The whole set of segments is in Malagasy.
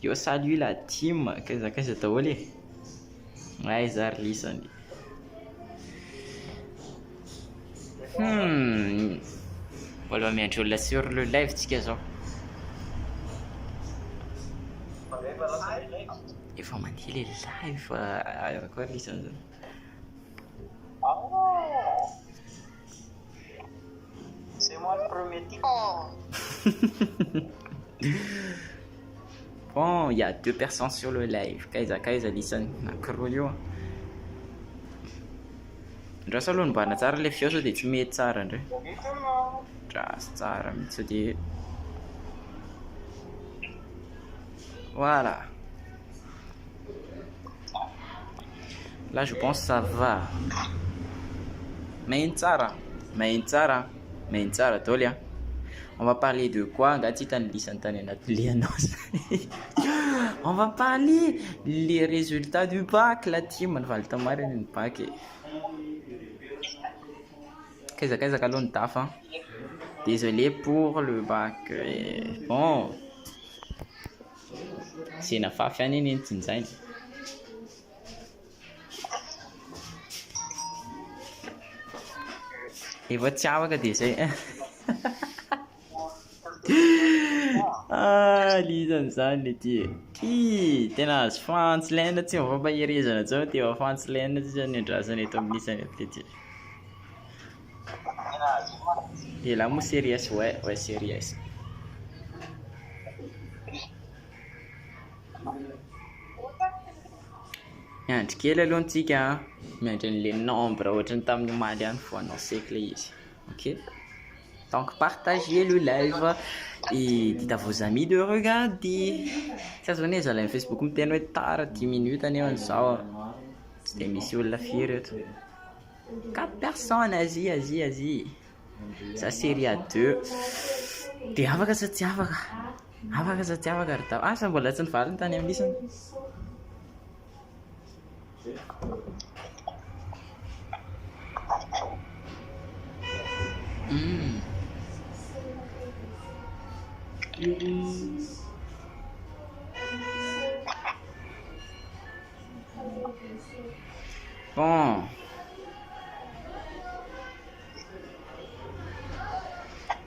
Yo, salut la team, qu'est-ce que t'as volé? Ouais, Zar, listen. Voilà, mais je l'ai sur le live, tu sais. Il faut m'en dire live, quoi, listen. C'est moi le premier type. Bon, il y a 2 personnes sur le live. Kaisa, listen. Nakrolio. Ndra salon bana tsara le fioso de tsy mety tsara ndre. Dra tsara mitsy de. Voilà. Là, je pense que ça va. Maintsara, Tolia. On va parler de quoi? On va parler les résultats du bac, la team. On va le tomber une bac. Qu'est-ce qu'on taf? Désolé pour le bac. Bon, c'est une affaire féminine, c'est et votre ciao que tu ah, listen san lety. Tena azo fantsilaina tsy mivambaherezana zao teo fantsilaina tsy zany andrasana eto amin'ny isany aty. Et là, moi, serious, ouais, serious. Andry kely aloha antsika miandry an'le nombre ohatrany tamin'ny omaly ihany fo anao seky le izy. Ok? Donc partagez le live et dites à vos amis de regarder. Tsy azo ane zalahy Facebook miteny hoe tara 10 minutes anefa zao tsy de misy olona firy eto. 4 personnes, azy. Ça série à 2. De afaka sa tsy afaka? Afaka sa tsy afaka ry tao? Asa mbola tsy nivaliny tany amin'ny isany? Bon.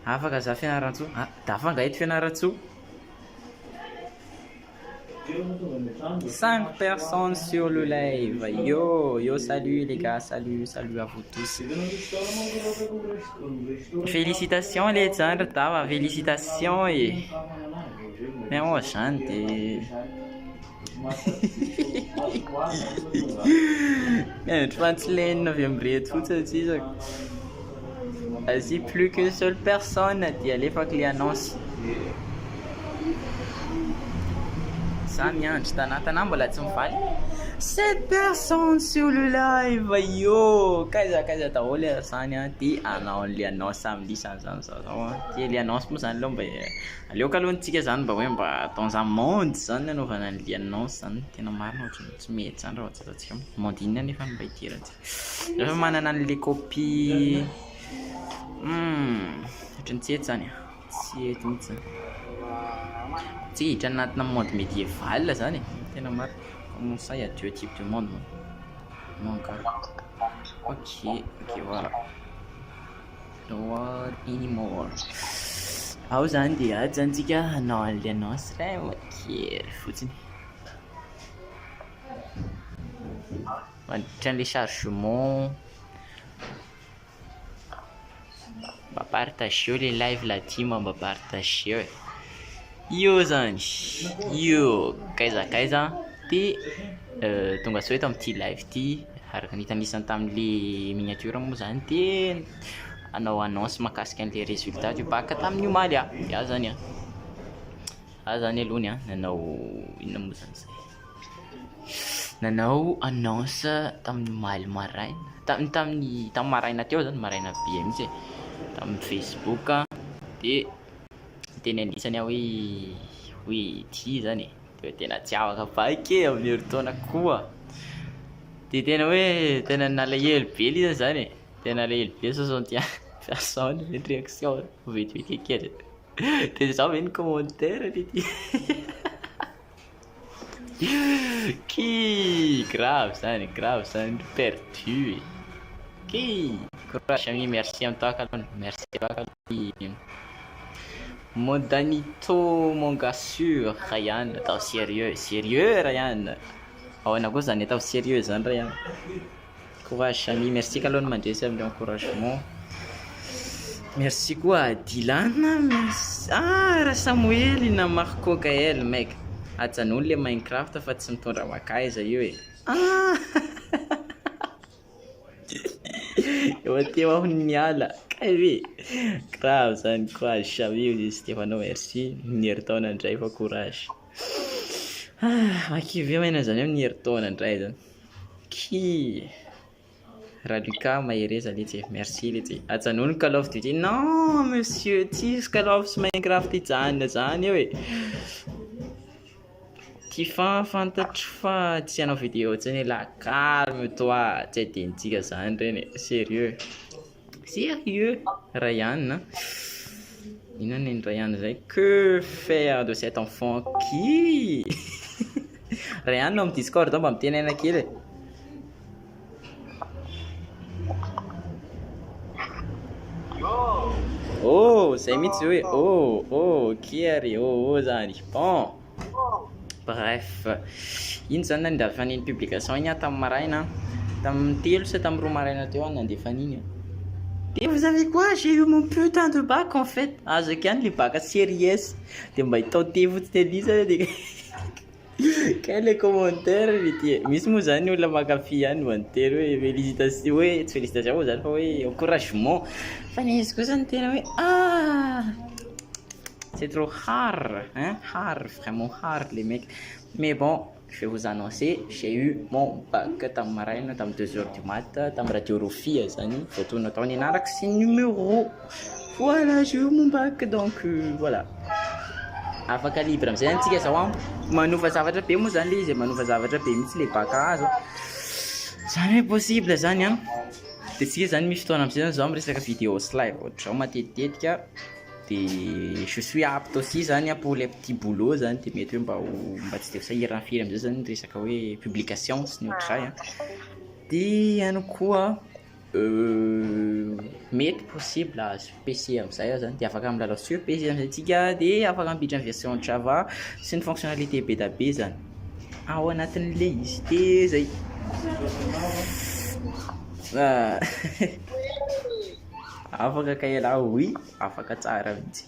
Afaka za fianaran-tsoa? Ah, dafanga eto fianaran-tsoa? 5 personnes sur le live. Yo, salut les gars, salut à vous tous. Félicitations les Tsandra Tava, félicitations et... Mais on chante. Je pense que les 9e tout ça. Vas-y, plus qu'une seule personne d'y aller pour que les annonces. Samy tanana mbola tsy mifaly 7 personnes sur le live. Yo, kaiza daholo sany ty anao le annonce amin'ny lisany zany zao ty le annonce moa zany aloha mba aleoka aloha antsika zany mba hoe mba dans un monde zany nanaovana an'le annonce zany tena marina ohatrany tsy mety zany raha ohatra atsika monde inona nefa mba idirantsika rehefa manana an'le copie ohatrany tsy eto zany tsy eto mihitsy zany tsy hiditra anatina monde médiéval zany tena marina. Comment ça, il y a 2 types de monde non ok voilà what anymore ao zany dia ady zany tsika hanao an'le annonce ray makery fotsiny mandritran'le chargement mba partageo le live la team mba partageo yo zany yo kaiza ty tonga sao eto amin'ity live ty araka nitanisany tamin'le miniature moa zany ty anao annonce mahakasika an'le résultat du bac tamin'ny omaly ya zany zany alohany nanao inona moa zany zay nanao annonce tamin'ny omaly maraina tamin'ny maraina teo zany maraina be mihitsy tamin'ny Facebook de teny anisany hoe ty zany de tena tsy afaka vaky amin'ny heritaona koa de tena hoe tena nalahelo be izy zany tena alahelo be 61 personnes ny réaction vetivety kely de zao ve ny commentaire ty qui grave zany perdu qui courage ami merci en toi calme merci Modanito mon gars sûr Ryan t'as sérieux Ryan oh na kosa zany t'as sérieux zany Ryan courage ami merci kalon mandresy amin'ny encouragement merci quoi Dylan merci Samuel na Marco Gaël mec ajanony le Minecraft fa tsy mitondra makaiza io eo ateo aho niala kaive grave zany courage Chamio izy Stéphano merci ny heritaona indray fa courage makivy maina zany amin'ny heritaona indray zany ki Raluka Mahereza letsy merci letsy ajanony Call of Duty non monsieur tis Call of Minecraft ijanona zany eo ty fantatro fa tsy hanao vidéo tsany la calme toi tsy adintsika zany reny sérieux Ryan inona ny Ryan zay que faire de cet enfant qui Ryan no amin'ny Discord mba miteny aina kely zay mihitsy hoe qui ary zany bon bref iny zany nandefa niny publication iny tamin'ny maraina tamin'ny 3 sy tamin'ny 2 maraina teo nandefa niny Et vous savez quoi? J'ai eu mon putain de bac en fait. Azoko ihany le bac série S. Dia mba itaote fotsiny Elisa dia kay le commentaire mety misy moa zany olona mankafy ihany mantery hoe félicitation hoe tsy félicitation moa zany fa hoe encouragement. Fa ny izy kosa ny tena hoe c'est trop hard, hein? Hard, vraiment hard les mecs. Mais bon, je vais vous annoncer, j'ai eu mon bac tamin'ny maraina tamin'ny 2h du mat tamin'ny radiologie zany voatoana tao nianarako sy numéro. Voilà, j'ai eu mon bac donc voilà. Afaka libre am'zay zany tsika zao manofa zavatra be moa zany le izy manofa zavatra be mihitsy le bac azo zany hoe possible zany a. Dia tsika zany misy fotoana am'zay zany zao miresaka vidéo slide ohatra zao matetitetika dia je suis apte aussi zany pour les petits boulots zany dia mety hoe mba tsy dia sahirana firy am'zay zany resaka hoe publication sy ny ohatrizay a. Dia ihany koa mety possible azo PC am'izay zany dia afaka milalao sur PC am'izay tsika dia afaka ambiditra ny version Java sy ny fonctionnalité be da be zany ao anatin'le izy dia zay. Afaka kaela oui afaka tsara mihitsy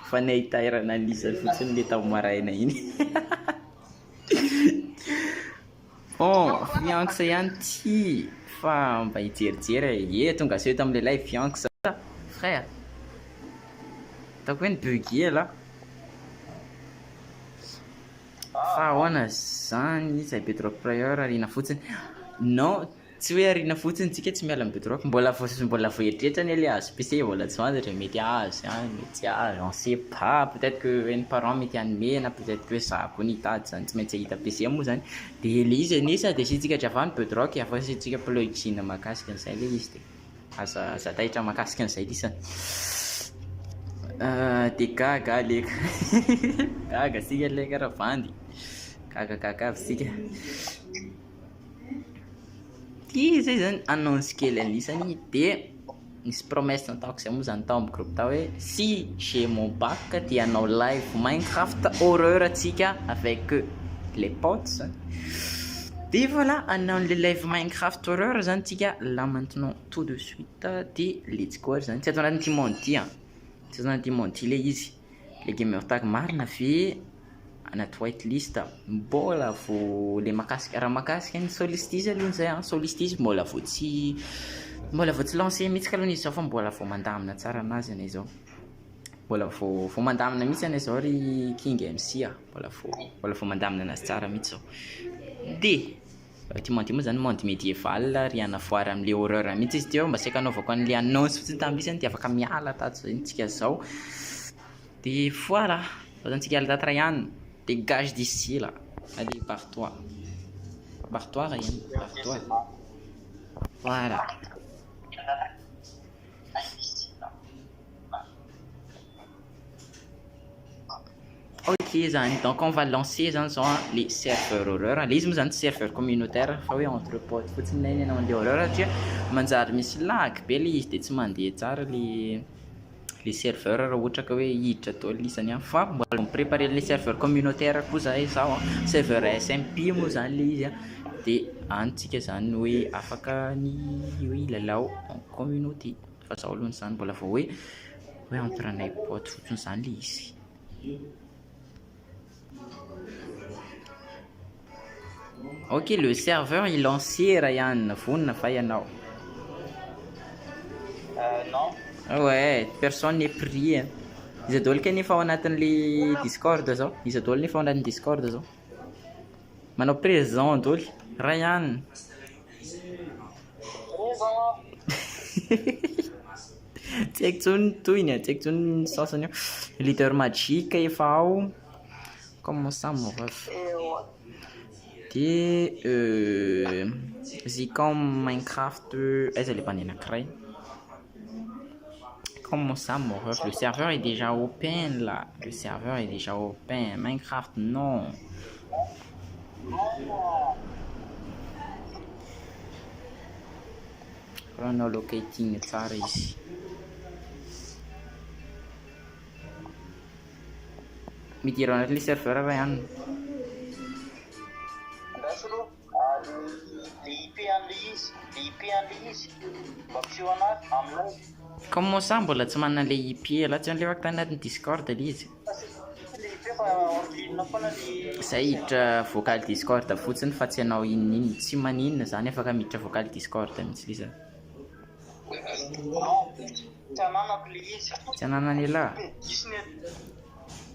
fa nahitairana an'izany fotsiny le tamin'ny maraina iny. Bon fiancé ihany ty fa mba hijerijery tonga seo tamin'le live fiancé frère tako hoe ny bugué là fa ahoana zany zay bedrock player arina fotsiny non tsy hoe arina fotsiny tsika tsy miala amin'ny bedrock mbola voetrehitra ny le azo PC mbola tsy fantatra mety azo mety azo on sait pas peut-être que ny parent mety hanomena peut-être que zako ny hitady zany tsy maintsy ahita PC moa zany dia le izy anisa dia sitsika dravany bedrock afa sitsika plugin makasika an'izay le izy dia aza tahitra makasika an'izay lisany. Dia gaga leka gaga sika leka raha vandy gaga avy sika. Dia zay zany annonce kely anisany dia nisy promesse nataoko zay moa zany tao amin'ny groupe tao hoe si j'ai mon bac dia hanao live Minecraft horreur atsika avec les potes zany. Dia voilà hanao le live Minecraft horreur zany tsika là maintenant tout de suite dia let's go zany tsy atao anatin'ity monde ty tsy atao anatin'ity monde ty le izy le gamer tag marina ve anaty whitelist mbola vo le makasika raha makasika ny solstice aloha zay solstice mbola vo tsy lancé mihitsy ka aloha izy zao fa mbola vo mandamina tsara anazy anay zao mbola vo mandamina mihitsy anay zao ry King MC mbola vo mandamina anazy tsara mihitsy zao. Dia ty monde moa zany monde médiéval ry anavoara amin'le horreur mihitsy izy teo mba saika anaovako an'le annonce fotsiny tam'isany dia afaka miala tato zay ntsika zao. Dia voilà fazantsika ala tatra ihany. Dégage d'ici là. Allez, barre-toi. Barre-toi, Ryan. Barre-toi. Voilà. Ok, zany. Donc on va lancer les serveurs horreur. Les serveurs communautaires. Fa hoe entre potes. Fotsiny na iny anao horreur satria manjary misy lag be le izy dia tsy mandeha tsara les serveurs raha ohatra ka hoe hiditra tao lisany fa mbola mipréparer les serveurs communautaires koa zahay zao serveur SMP moa zany le izy dia antsika zany hoe afaka ny hoe ilalao en communauté fa zao alohany zany mbola vao hoe entre anay pote fotsiny zany le izy. Ok, le serveur est lancé Ryan vonina fa ianao. Non. Ouais, personne n'est pris. Izy daholo kanefa ao anatin'le Discord zao. Izy daholo nefa ao anatin'ny Discord zao. Manao présent daholo. Ryan. Tsy haiko tsony toyiny, tsy haiko tsony sasany io. Leader magique efa ao. Comment ça mon ref? Dia Zicom Minecraft aiza le bany anankiray. Comment ça mon ref? Le serveur est déjà open là. Le serveur est déjà open. Minecraft non. Chronolocating tsara izy. Midiro anatin'le serveur raha ihany. Le IP an'le izy. Le IP an'le izy. miseho anazy amin'ilay. Comment ça mbola tsy manana le IP la tsy an'ilay fakta anatin'ny Discord le izy. Lehibe fa hors ligne foana ny. Zay hiditra vocal Discord fotsiny fa tsy anao inona tsy maninona zany afaka miditra vocal Discord mihitsy lisa. Non, tsy ananako le izy. Tsy ananany ela. Disney.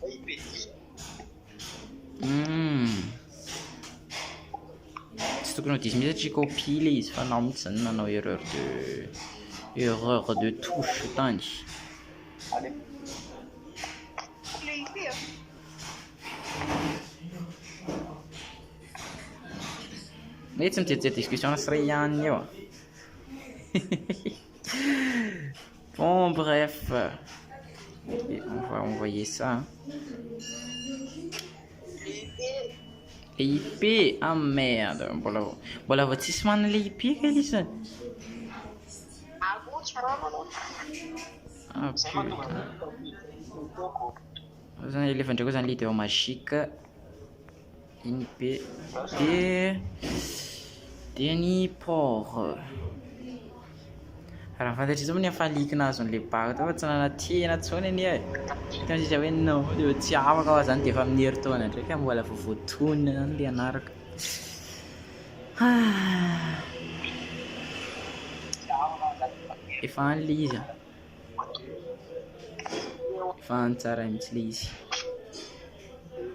IP10. Tsy tokony ho diso mihitsy satria copie le izy fa anao mihitsy zany nanao erreur de touche tany. Allez. Le IP. Mais tsy mijery discussion sy ray ihany eo. Bon bref. Et on va envoyer ça. Le IP, ah merde, mbola vao tsisy manana le IP ka izy. Ah putain. Zany elefa ndraiky zany l'idée magique. IP de ny port. Raha fantatrisy moa ny afalikina azo an'le bag fa tsy nanatiana tsony any e. Ka izy hoe non de tsy afaka ao zany de efa amin'ny herintaona ndraiky mbola voavoatonina zany le anaraka. Efa any le izy. Efa any tsara mihitsy le izy.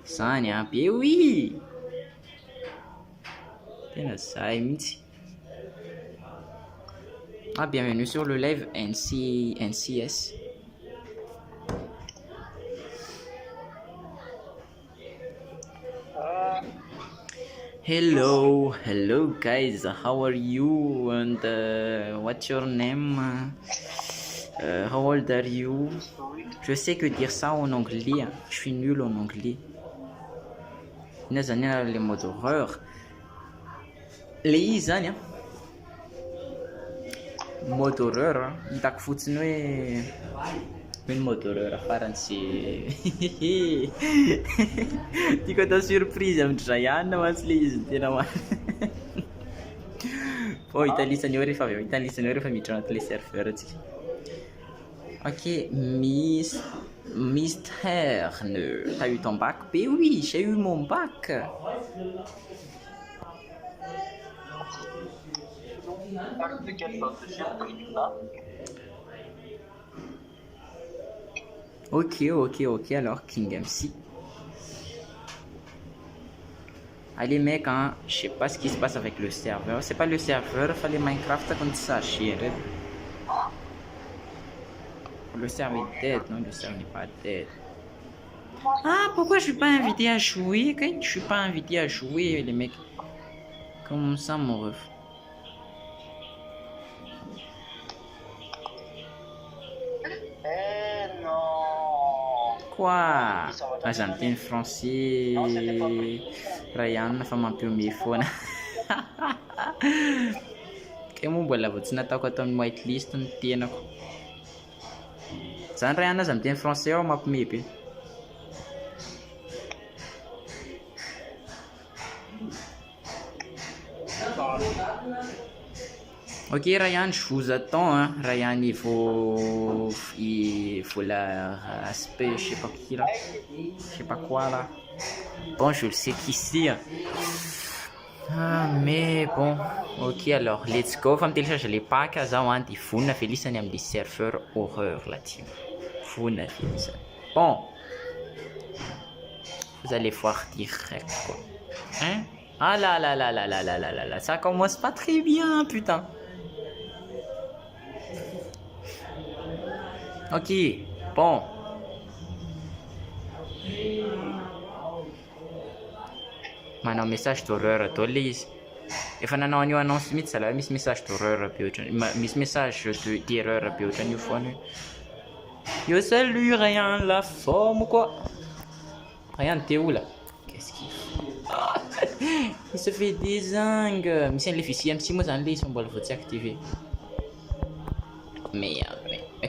Zany be oui. Tena zay mihitsy. Ah, bienvenue sur le live NCS. Hello guys, how are you and what's your name? How old are you? Je sais que dire ça en anglais, hein. Je suis nul en anglais. Les mots d'horreur. Les zany mot d'horreur hitako fotsiny hoe mot d'horreur farany sy tiako atao surprise amindry Ryan mantsy le izy tena po hitalisany eo rehefa miditra anaty le serveur atsika. Ok, Mysterne, t'as eu ton bac? Ben oui, j'ai eu mon bac. Ok, alors King MC. Allez mec, hein, je sais pas ce qui se passe avec le serveur. C'est pas le serveur, il fallait Minecraft quand ça chier. Le serveur est dead, non, le serveur n'est pas dead. Ah, pourquoi je suis pas invité à jouer? Quand je suis pas invité à jouer, les mecs. Comment ça, mon ref? Non. Quoi? Argentine français. Ryan fa mampiome foana. Kaya mo mbola vao tsy nataoko atao amin'ny whitelist ny tenako. Zany Ryan aza miteny français ao mampiome be. Ok Ryan, je vous attends, hein. Ryan il faut la aspect, je sais pas qui là, je sais pas quoi là. Bon, je le sais qui c'est. Ah mais bon, ok alors let's go. Fa télécharger les packs zao hein, di vonina felisany amin'ny serveur horreur là team. Vonina felisany. Bon, vous allez voir direct quoi. Hein? Ah là, ça commence pas très bien, putain. Ok, bon. Manao message d'horreur atao le izy. Efa nanao an'io annonce mihitsy zalahy misy message d'horreur be ohatrany. Misy message d'erreur be ohatran'io foana. Yo salut Ryan la forme quoi. Ryan t'es où là? Qu'est-ce qu'il fait? Il se fait des angles. Mais c'est l'efficient si moi j'en lis son bol faut s'activer. Mais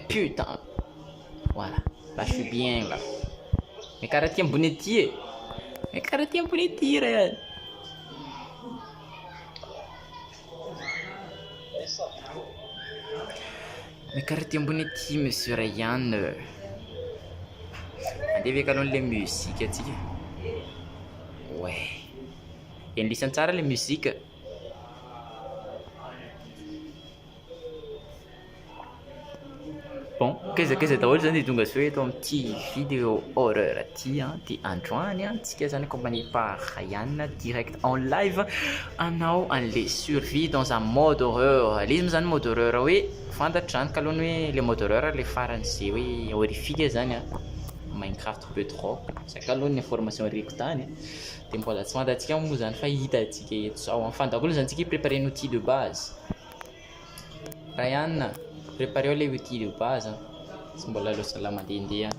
putain. Voilà. Là je suis bien là. Mais carrément bonnetier. Mais carrément bonnetier Ryan. Mais karaha ambony aty monsieur Ryan. Andeha avy aloha le musique atsika. Ouais. Enlisany tsara le musique. Bon, qu'est-ce daholo zany tonga sao eto amin'ity vidéo horreur aty ty androany antsika zany accompagné par Ryan direct en live anao an'le survie dans un mode horreur. Le izy moa zany mode horreur hoe fantatrany kalony hoe le mode horreur le farany zay hoe horrifique zany Minecraft P3 zay kalony ny information reko tany de mbola tsy fantatsika moa zany fa hitatsika eto zao enfin daholo zany tsika préparer un outil de base. Ryan, préparez les outils de base. C'est bon là le salam indien.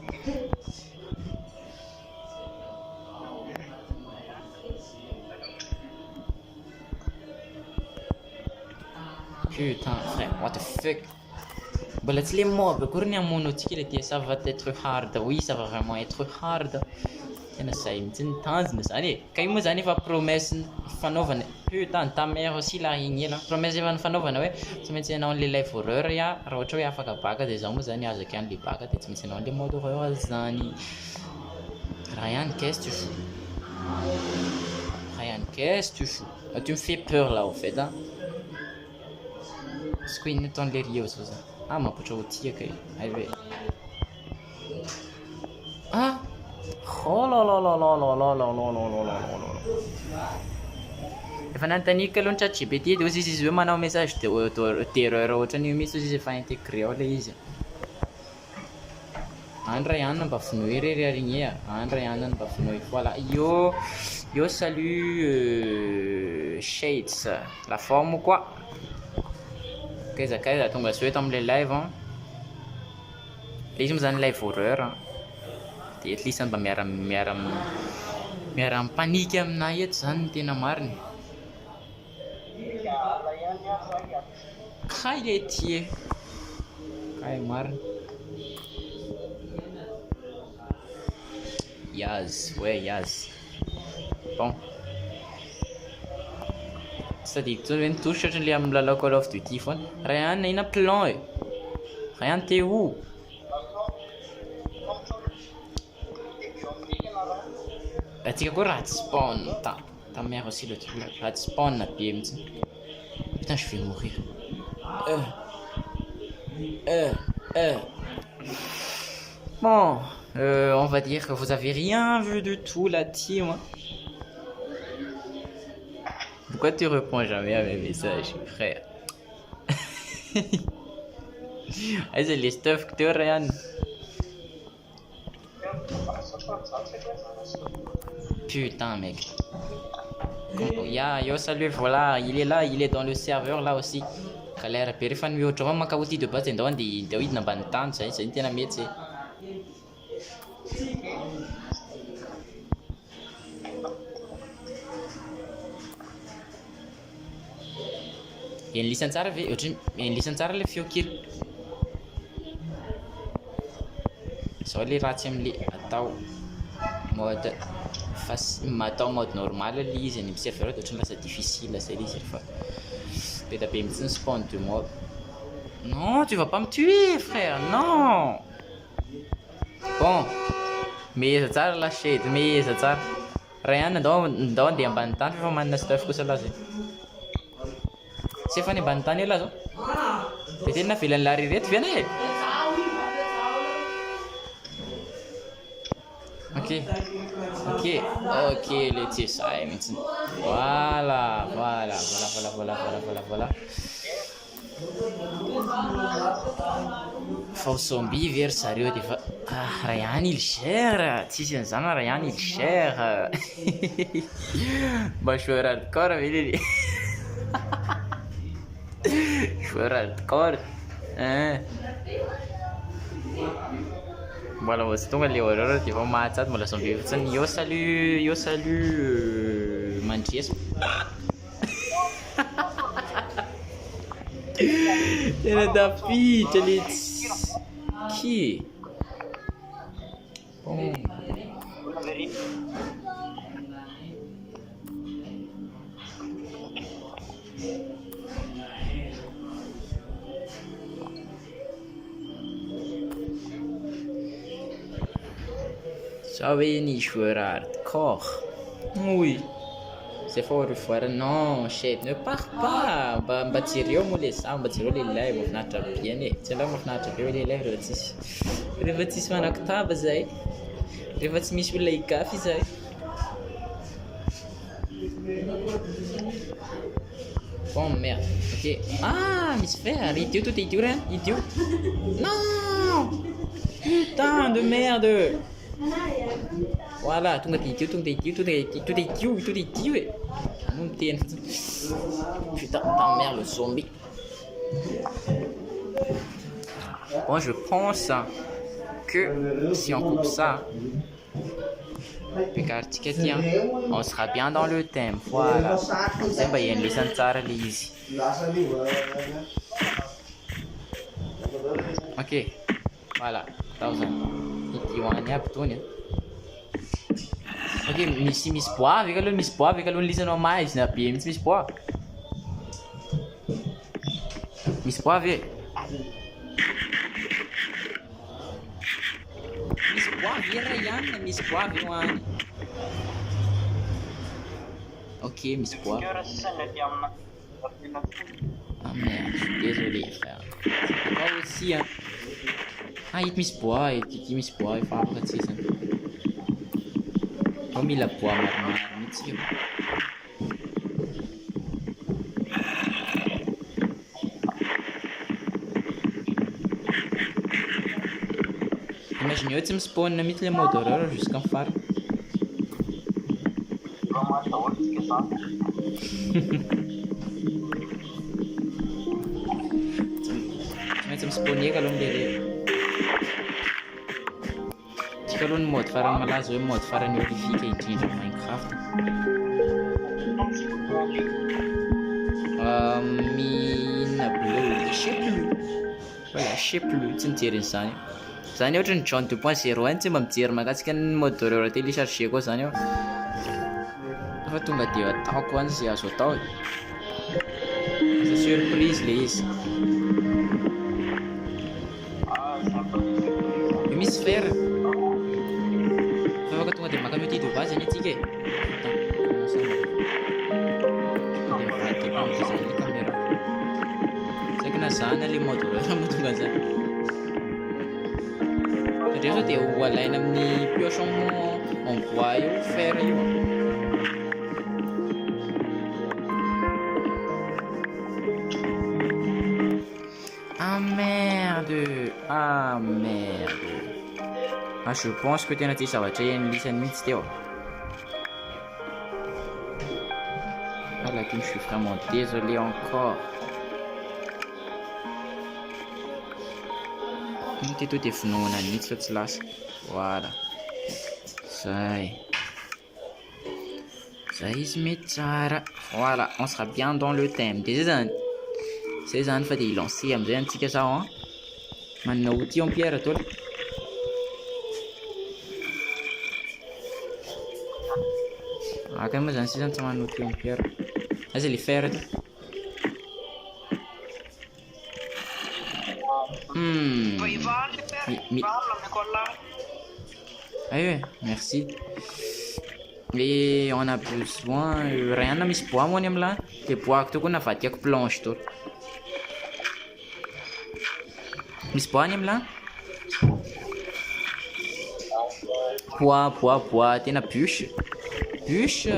Putain frère, what the fuck. Bon là les mobs, quand on est en monotique, ça va être hard. Oui, ça va vraiment être hard. Tena zay mitsiny tanjona zany e. Ka io moa zany efa promesse fanaovana. Putain ta mère aussi la igny ela. Promesse efa fanaovana hoe tsy maintsy anao an'le live horreur ya raha ohatra hoe afaka baka de zaho moa zany azaka an'le baka de tsy maintsy anao an'le mode horreur zany. Ryan, qu'est-ce que tu fous? Ryan, qu'est-ce que tu fous? Tu me fais peur là en fait hein. Squin ne t'en l'air ça. Ah ma pocho tia kai. Allez. Ah oh là là là là là là là là là là là là. Efa nanontany kalony ChatGPT de izy izy hoe manao message de terreur ohatrany misy izy efa intégré ao le izy. Andra Yann mba finoy rery arigny Andra Yann mba finoy voilà yo salut Shades la forme ou quoi kaiza tonga sao eto am'le live hein. Le izy moa zany live horreur hein. De at least mba miara mipanika aminahy eto zany ny tena mariny. Ka il est tié. Ka est mariny. Yaz, ouais Yaz. Bon. C'est-à-dire tu viens toucher les âmes la Call of Duty phone. Ryan il a plan. Ryan t'es où? Atika quoi rat spawn ta mère aussi le truc là rat spawn na PM. Putain je vais mourir. Bon, on va dire que vous avez rien vu du tout la team. Pourquoi tu réponds jamais à mes messages, frère? Ah, c'est les stuff que tu Ryan. Putain mec. Yo salut voilà, il est là, il est dans le serveur là aussi. Kalera perifan mi otra maka outil de base ndao de hidina ambany tany zay tena mety zay. Enlisany tsara ve ohatry enlisany tsara le feo kely. Zao le ratsy am'le atao mode atao mode normal le izy any serveur ohatry lasa difficile zay le izy fa be da be mitsiny spawn de moi. Non, tu vas pas me tuer frère, non. Bon, meza tsara la shade, meza tsara. Ryan ndao andeha ambany tany fa manana stuff kosa la zay. Sefa ny ambany tany ela zao. De tena velany la rereto viana e. Ok, le TSI mitsiny. Voilà. Faux zombie vers sérieux de Ryan il gère, tsisy an'izany Ryan il gère. Mba joueur hardcore vely. Joueur hardcore. Mbola voasy tonga le horreur de efa mahatsady mbola zombie fotsiny. Yo salut Mandriesa. Tena dafitra le qui? Bon. hoe ni joueur hardcore. Oui. C'est fort foire. Non, shit, ne pars pas. Mba tireo moa le za, mba tireo le live mahafinaritra bien e. Tsy andao mahafinaritra be le live rehefa tsisy manakotaba zay. Rehefa tsy misy olona higafy zay. Bon merde. Ok. Ah, misy fer. Idiot, tout idiot là. Idiot. Non. Putain de merde. Voilà, tonga idiot, tonga idiot, tonga idiot, tonga idiot, tonga idiot. Non, putain, merde, le zombie. Bon, je pense que si on coupe ça, on sera bien dans le thème. Voilà. C'est bien, les sensara lisi. Ok. Voilà. Ok, misy poavy aloha, misy poavy aloha lisanao mais na be mihitsy misy poavy. Misy poavy e. Misy poavy era ihany, misy poavy eo any. Ok, misy poavy. Ah merde, je suis désolé frère. Toi aussi hein. Ah, hit misy poavy, hit misy poavy, fa afaka tsisy. Ao mila poa maromaro mihitsy io. Imagineo tsy mispawn mihitsy le mode horreur jusqu'en farany. Tsy maintsy mispawn eka aloha am'le tsika aloha ny mode farany malaza hoe mode farany horrifique indrindra Minecraft. Mina bleu, je sais plus. Voilà, je sais plus, tsy nijery an'izany. Zany ohatra ny John 2.0 any tsy mba mijery mahakasika ny mode horreur téléchargé koa zany aho. Fa tonga de ataoko any zay azo atao. C'est surprise le izy. Misy fer. Fa afaka tonga de maka mio titre base any atsika e. Saika na zany le mode horreur mahatonga an'izany. Satria sao de ho alaina amin'ny pioche en bois io fer io. Ah merde. Ah merde. Ah, je pense que tena tsy zavatra ian'lisany mihitsy teo. Ah là, je suis vraiment désolé encore. Tout est finoana mihitsy fa tsy lasa. Voilà. Zay. Zay izy mety tsara. Voilà, on sera bien dans le thème. De zay zany fa de ilancé am'izay antsika zao hein. Manana outil en pierre atao. Aka moa zany sisa tsy manana outil en pierre. Aza le fer eto. Ah merci. Et on a besoin rien misy bois moa ny am'lany. De bois to koa navadiako planche to. Misy bois ny am'lany? Bois, tena bûche. Bûche.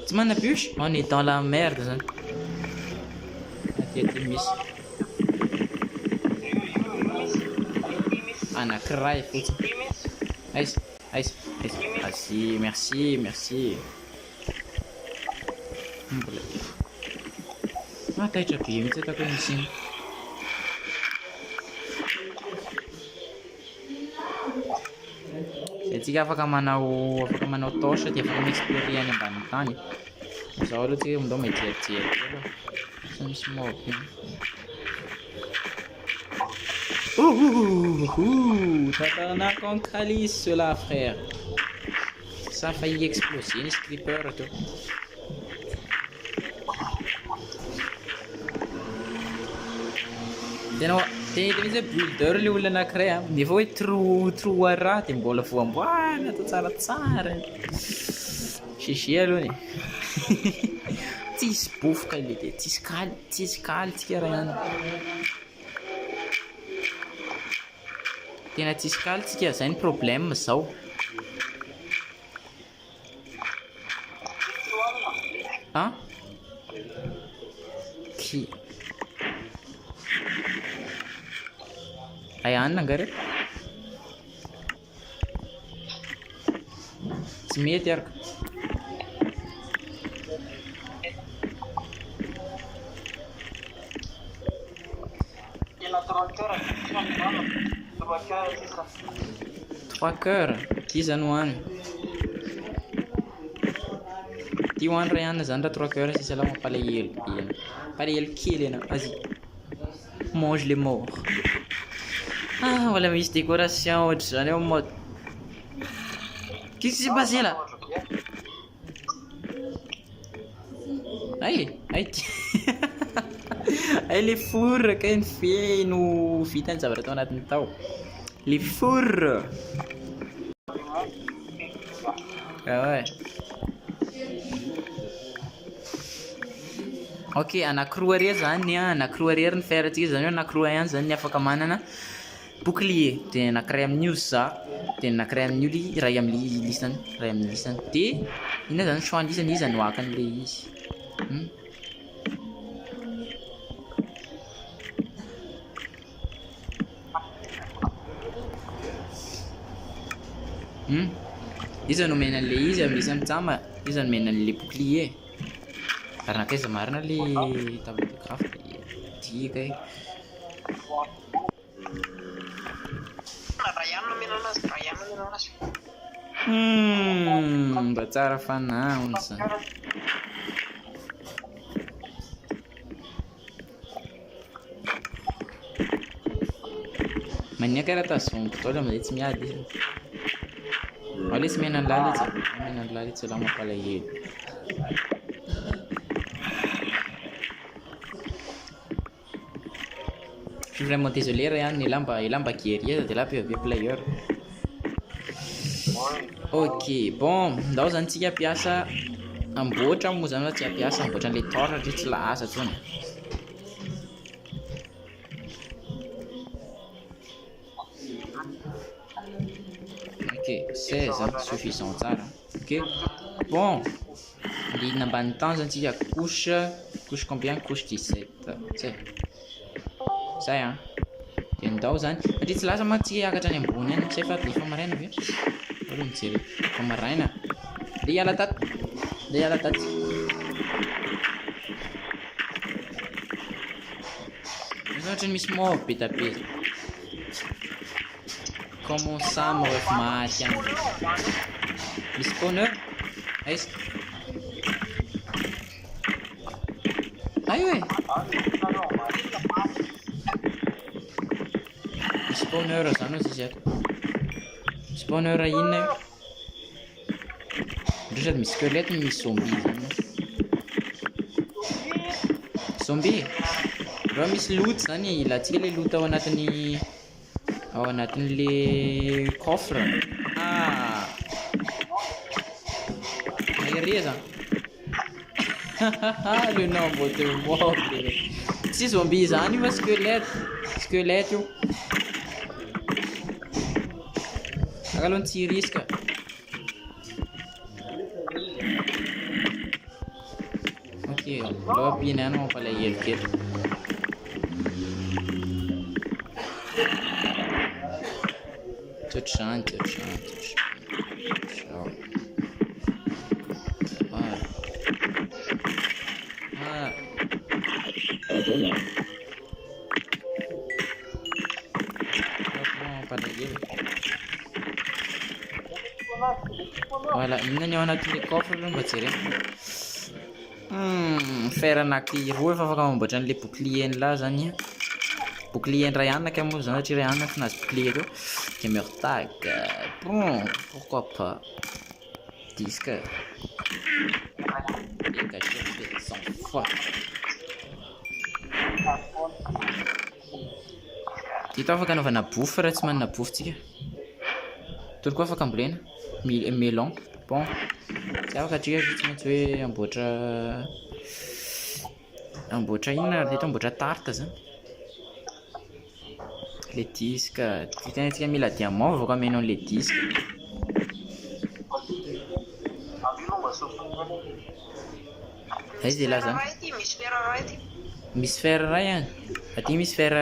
Tsy manana bûche? On est dans la merde zany. Aty misy. Anankiray fotsiny. Aiza. Ah si, merci. Ah, taitra be mihitsy atako misy. Tsika afaka manao torche de afaka mi-explorer any ambanin'ny tany. Zao aloha tsika mundao mijery aloha. Sa misy mob. Tabarnak en calice cela frère. Ça a failli exploser les creepers tout. Tena Dia misy builder ilay olona anankiray a, nefa hoe trou à rat dia mbola voamboarina atao tsaratsara. Chichi aloha ni. Tsisy bofoka ilay dia tsisy kaly tsika raha ihany. Tena tsisy kaly tsika, izay ny problème izao. Ah? Ki. Ay hanina angare? Tsy mety araka. Ina 3 heures, 3 heures, c'est ça. 3 heures, kiza no hanina. Tia hoany ray hanina zany raha 3 heures sisa la mampalahelo. Palahelo kely ianao, vas-y. Mange les morts. Ah, voilà, misy décoration ohatra zany ao mode. Qu'est-ce qui s'est passé là? Ay, ay le four kay ny feno vita ny zavatra tao anatiny tao. Le four. Ah ouais. Ok, anankiroa rery zany anankiroa rery ny ferantsika zany hoe anankiroa ihany zany ny afaka manana bouclier. Dia anankiray amin'io za, dia anankiray amin'io ray amin'ny lisany, ray amin'ny lisany. Dia ina zany choix lisany izy no hakan'le izy. Iza no mena an'le izy amin'ny lisany mitsama, iza no mena an'le bouclier. Karena kaiza marina le table de craft dia kay. Mba tsara fanahona sa. Mania karaha tazomiko tao amizay tsy miady izy. Olha esse menino lá, ele lá uma palha. Je suis vraiment désolé, Ryan, il a pas guéri, de là, puis il y a player. Ok, bon, dans un petit piasa, un beau cham, vous en avez piasa, un beau cham, les torres, juste là, ça tourne. Ok, 16, suffisant ça là. Ok, bon, il n'a pas de temps, un petit couche combien? Couche 17. C'est ça, hein? Il y a une dose, hein? Mais dis là, ça m'a tiré à 4 ans, bon, hein? C'est pas, il faut marrer, non? Il faut me tirer, il faut marrer, hein? Dis à la tête, dis à la tête. Je me suis mort, pita pita. Comment ça, mon ref match? Le spawner? Est-ce? Ah ouais. Le spawner, ça nous dit. Spawner à inne. Déjà mes squelettes, mes zombies. Zombie. Ramis loot, zany ilatsika le loot ao anatin'le coffre. Ah. Maireza. Le nombre de morts. Si zombie zany fa squelette io. Akalo tsy risque. Ok, lobby nano pala yelket. Touchante. Voilà. Voilà, inona ny ao anatin'ny coffre aloha mba jerena. Fer anankiroa efa afaka mamboatra an'le bouclier là zany. Bouclier ray anaka moa zany satria ray anaka nazy bouclier teo. Gamer tag. Bon, pourquoi pas. Disque. Et caché sans foi. Dito afaka anaovana bofy raha tsy manana bofy tsika. Toy koa afaka ambolena melon. Bon, tsy afaka atsika tsy maintsy hoe amboatra inona dito amboatra tarte zany. Le disque, tsika mila diamant vao ka meno le disque. Izy de la zany. Misy fer ray any. Aty misy fer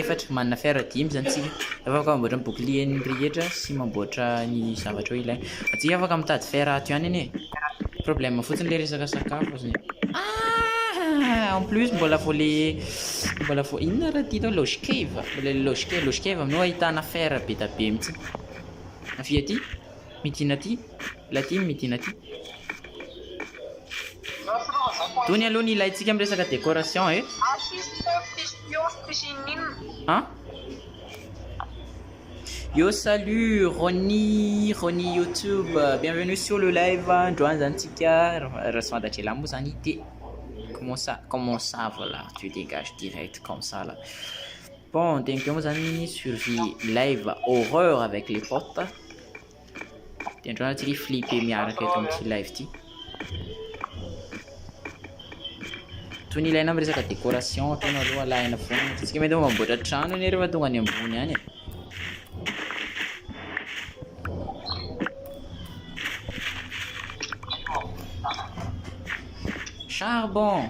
efatra, manana fer 5 zany tsika. Afaka mamboatra ny bouclier ny rehetra sy mamboatra ny zavatra hoe ilaina. Atsika afaka mitady fer ato ihany anie. Problème fotsiny le resaka sakafo zany. En plus mbola fo inona raha ty tao logikeva. Le logikeva amin'io ahitana fer be da be mihitsy. Afy aty, midina aty, laty midina aty. Tony aloha ny ilaintsika amin'ny resaka décoration Hein? Yo salut Ronnie YouTube, bienvenue sur le live. Androany zany tsika raha sy fantatrela moa zany de comment ça voilà, tu dégages direct comme ça là. Bon, tegniko moa zany survie live horreur avec les potes. De androany tsika flipper miaraka eto amin'ity live ty. Toy ny ilaina amin'ny resaka décoration toy aloha alahina foana. Tsika mety mamboatra trano anie rehefa tonga any ambony any. Charbon.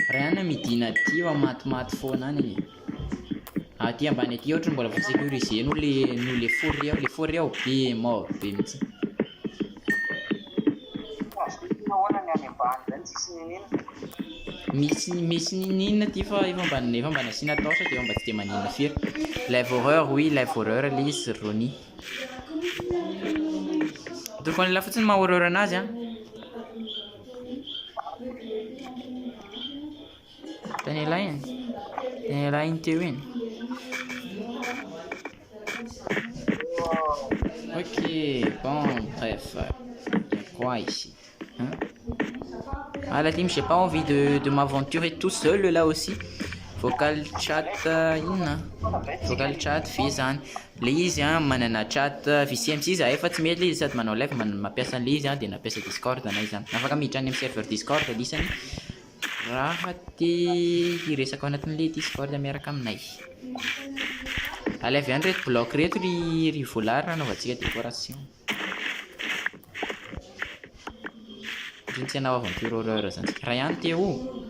Rayana midina aty va matimaty foana any. Aty ambany aty ohatra mbola vo sécurisé no le forêt ao be mort be mihitsy. Misy ninina ty fa efa mbana asina torche de mba tsy de maninona firy. Live horreur, oui, live horreur le izy Ronnie. Tokony la fotsiny maha horreur anazy a. Tany elainy teo iny. Ok, bon, bref. Quoi ici hein? Ah la team, j'ai pas envie de m'aventurer tout seul là aussi. Vocal chat vocal chat fizan. Le izy manana chat VCMC za efa tsy mety le izy sady manao live mampiasa an'le izy de nampiasa Discord na izy afaka miditra any amin'ny serveur Discord lisany raha te hiresaka ao anatin'le Discord miaraka aminay. Alevy ihany reto bloc reto ry volary anaovantsika décoration. Tsy hanao aventure horreur zany. Ryan t'es où?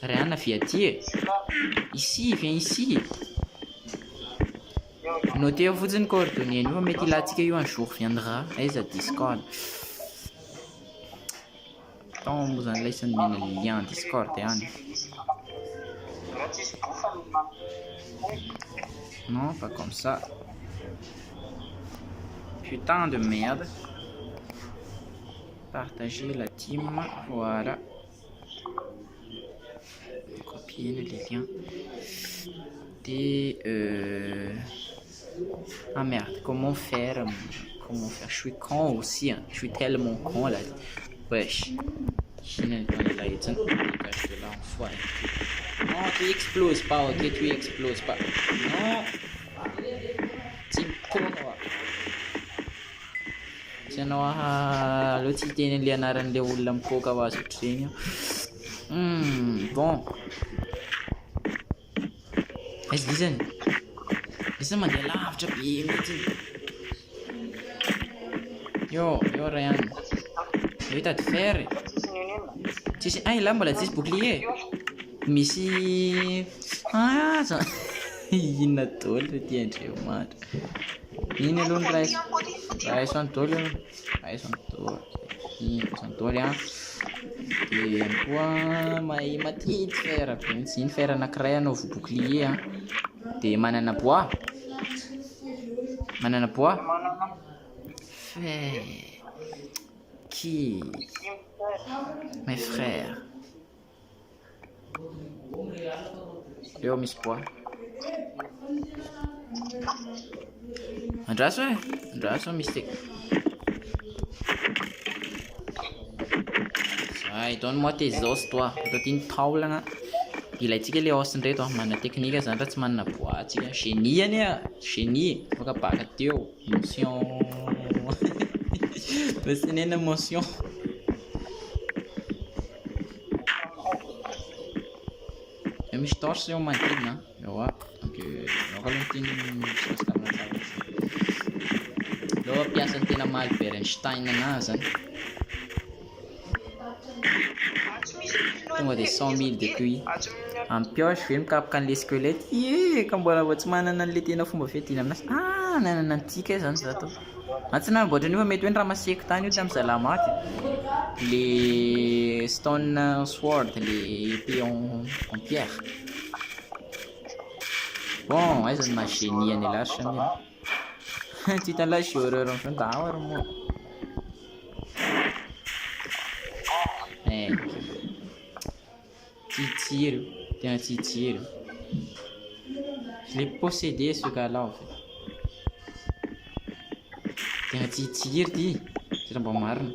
Ryan vient aty. Ici, viens ici. Notez fotsiny coordonnées io mety ilantsika io un jour viendra. Aiza Discord. Tombo zany ilay isany mena lien Discord ihany. Non, pas comme ça. Putain de merde. Partager la team, voilà. Copier les liens. Ah merde, comment faire? Je suis con aussi, hein. Je suis tellement con là. Wesh. Je n'ai pas de light. Dégage de là, enfoiré. Non, tu exploses pas, ok? Tu exploses pas. Non. Petit pournois. Sianao aloha tsy teny an'le anaran'le olona mipoka ho azy ohatr'ireny. Bon. Izy dizany. Izy mandeha lavitra be mihitsy. Yo Ryan. Yo hitady fer. Tsisy là mbola tsisy bouclier. Misy inona daholo ty Andriamanitra. Iny aloha ny raha iso antolo. Iso antolo a. De koa mahay matety fer be mihitsy. Iny fer anankiray anaovy bouclier a. De manana bois. Qui? Mes frères. Yo misy bois. Andraso e, andraso mistake. Zay, donne-moi tes os toi. Toi tia ny taolagna. Ilaitsika le os ndreto, manana teknika zany raha tsy manana boatsika. Génie anie, génie. Afaka baka teo. Mention. Vasinena mention. Misy torche eo manodidina. Ewa. Donc aloha aloha tiany misosy tamina tsara. Aloha piasa ny tena maha Albert Einstein anazy zany. Tonga de 100 000 de QI. Amin'ny pioche ve mikapoka an'le squelette. Ie, ka mbola tsy manana an'le tena fomba fiadiana aminazy. Ah, nanana antika zany zato. Tsy namboatra an'io fa mety hoe ny raha maseko tany io tamin'ny Zalamaty. Le stone sword, le épée en pierre. Bon, aiza ny maha-génie any large samia. Tsy hitan'la jeu horreur amin'ny da horreur moa. Titiro, tena titiro. Je l'ai possédé ce gars-là en fait. Tena titiro ty. Tena mba marina.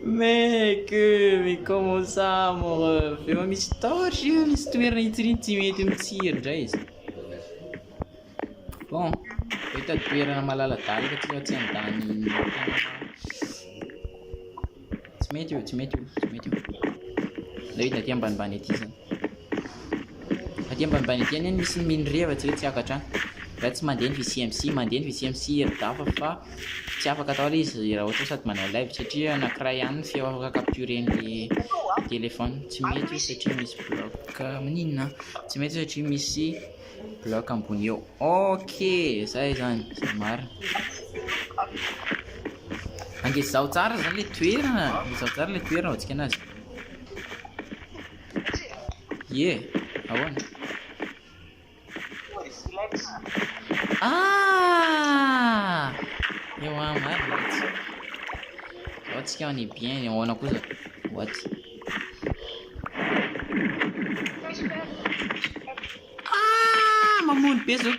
Mec, mais comment ça mon ref? Efa misy torche io, misy toerana hitiriny tsy mety mitsiro ndray izy. Bon, hita toerana malaladalaka tsika tsy andany. Tsy mety io, tsy mety io, tsy mety io. Da hita aty ambanimbany aty zany. Aty ambanimbany aty any misy minireva tsy hoe tsy akatrany. Raha tsy mandeha ny VCMC, mandeha ny VCMC herdafa fa tsy afaka atao le izy raha ohatra sady manao live satria anankiray ihany ny feo afaka capturen'le téléphone. Tsy mety io satria misy bloc maninona, tsy mety satria misy bloc ambony eo. Ok, zay zany, zay marina. Angezao tsara zany le toerana, angezao tsara le toerana ohatsika anazy. Ye, ahoana? Ah! Eo marina izy. Ohatsika on est bien, ahoana kosa? What? Ah! Mamono be zao.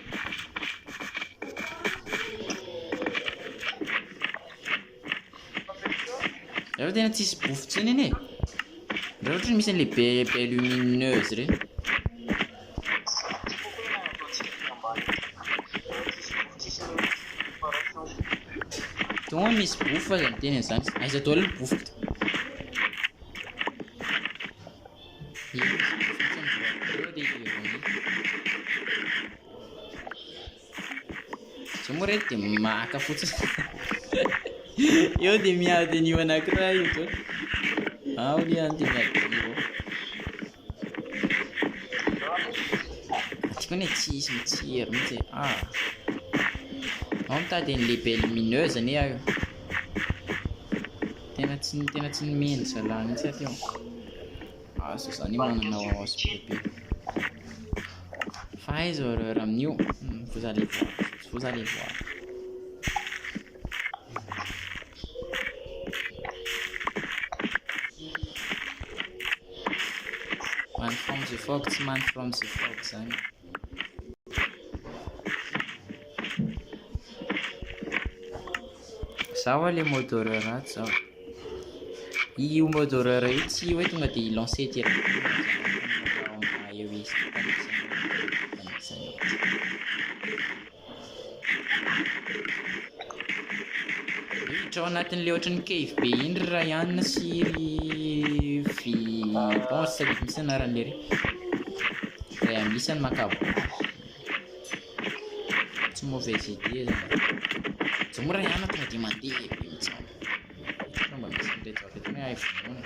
Raha tena tsisy bofotsiny eny e. Raha ohatra misy an'le be lumineuse reny. Tonga misy bofo aza ny teny zany. Aiza daholo ny bofoko ty. Tsy moa reto dia maka fotsiny. Eo dia miady an'io anankiray io to. Ao ny ihany dia miady an'io. Tsy koa ny tsisy mitsiry mihitsy. Ah, ao mitady an'le be lumineuse ane aho. Tena tsy nimeny zalahy mihitsy aty ao. Aso zany manana os bebe. Fa aiza horreur amin'io? Vous allez voir. Vous allez voir. Man from the fox, man from the fox zany. Zao le mode horreur ato zao. Io mode horreur io tsy hoe tonga dia lancé ty raha. Eo izy. Hiditra ao anatin'le ohatran'ny cave be iny raha ihany sy vy. Bon, tsy sady misy anaran'le ry. Raha misy any makabo. Tsy mauvaise idée zany. Tsy mora ihany tonga dia mandeha be mihitsy. Mba misy ndraiky zavatra hoe iPhone.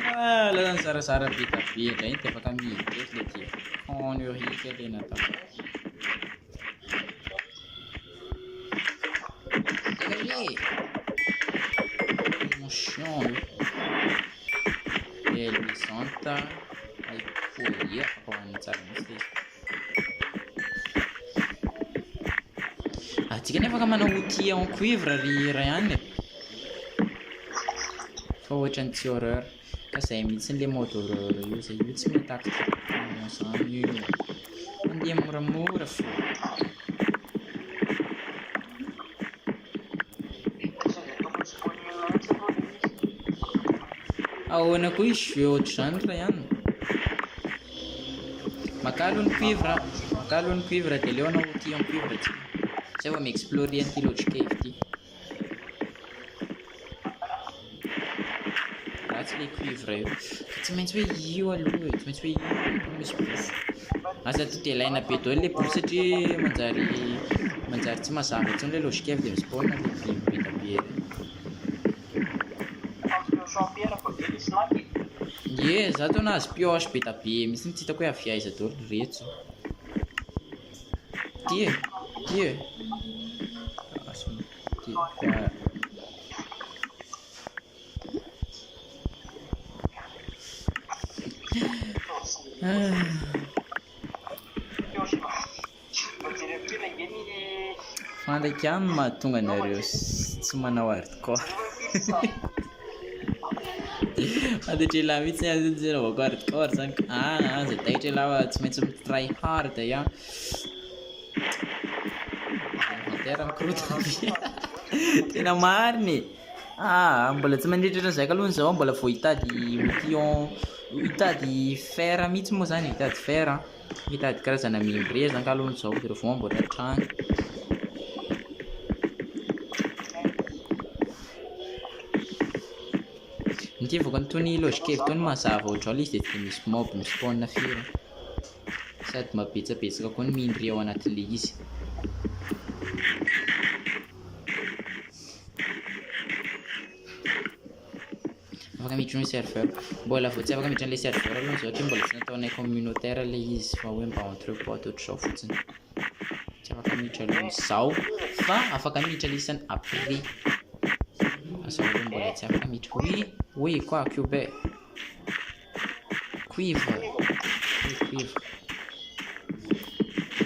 Ah, la zany zarazara be tabe indray dia afaka mihidy le dia connerie le natao. Dégagez! Mon chien lui. Et lui santa ai polia on tsara mihitsy. Atsika nefa ka manao outil en cuivre ry raha ihany. Fa ohatran'ny tsy horreur. ka zay mihitsy le modoreur io zay io tsy mahatakitra zany io mandeha moramora fo. Ahoana koa izy joué ohatr'izany raha ihany maka aloha ny cuivre dia aleo anao ty en cuivre ty zay vao mi-explorer an'ity logic cave ty ratsy le cuivre io tsy maintsy hoe io aloha tsy maintsy hoe io misy bosy asa to ilaina be daholo le bosy satria manjary tsy mazava intsony le logic cave dia mispawn le vy be tabe ye za to nahazo pioche be tabe misy tsy hitako hoe avy aiza daholo retso ty fandraiky ihany mahatonga anareo tsy manao hardcore adetrelahy mihitsy azy naovako hardcore zany zay tahitrelahy tsy maintsy mitry hard ia inventaire mikorota tena mariny mbola tsy mandritratra zay ka aloha zao mbola vao hitady fer mihitsy moa zany hitady fer hitady karazana mimbре zany ka aloha zao dia rehefa mbola trano nitivako nytony logic cave tony mazava ohatrao izy dia misy mob mispawn firy sady mabetsabetsaka koa ny mindry ao anatin'le izy afaka miditra ny serveur mbola vao tsy afaka miditra n'le serveur aloha zao ohatra mbola tsy nataonay communautaire le izy fa hoe mba entrepôt ohatr'izao fotsiny tsy afaka miditra alohan'izao fa afaka miditra le isany après asa aloha mbola tsy afaka miditra oui quoi cube cuivre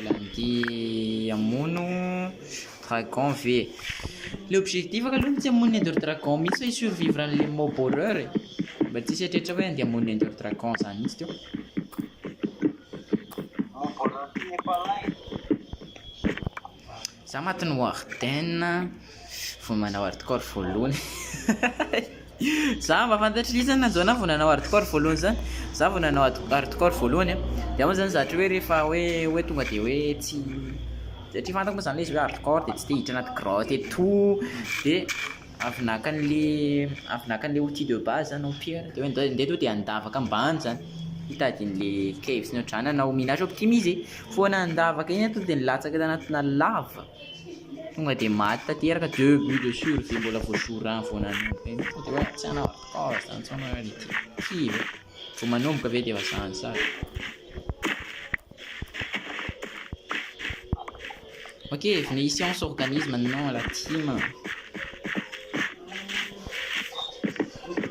landy amono dragon v l'objectif aloha tsy amono ender dragon mihitsy hoe survivre an'le mob horreur mba tsisy etrehitra hoe andeha amono ender dragon zany mihitsy teo za maty ny warden vao manao hardcore voalohany za mba fantatry lisana zao vao nanao hardcore voalohany zany za vao nanao hardcore voalohany dia moa zany zatra hoe rehefa hoe tonga dia hoe tsy satria fantako moa zany le izy hoe hardcore dia tsy te hiditra anaty grotte et tout dia avy naka an'le outil de base zany empire dia hoe ndeha to dia andavaka ambany zany hitady n'le cave sy ny ohatrany anao minage optimisé foana andavaka iny to dia nilatsaka tanatina lava tonga dia maty tateraka 2 buts de survie mbola voasorany vao nanomboka iny dia hoe tsy anao hardcore zany tsy anao reality vao manomboka ve dia efa zany sara ok venez ici on s'organise maintenant à la team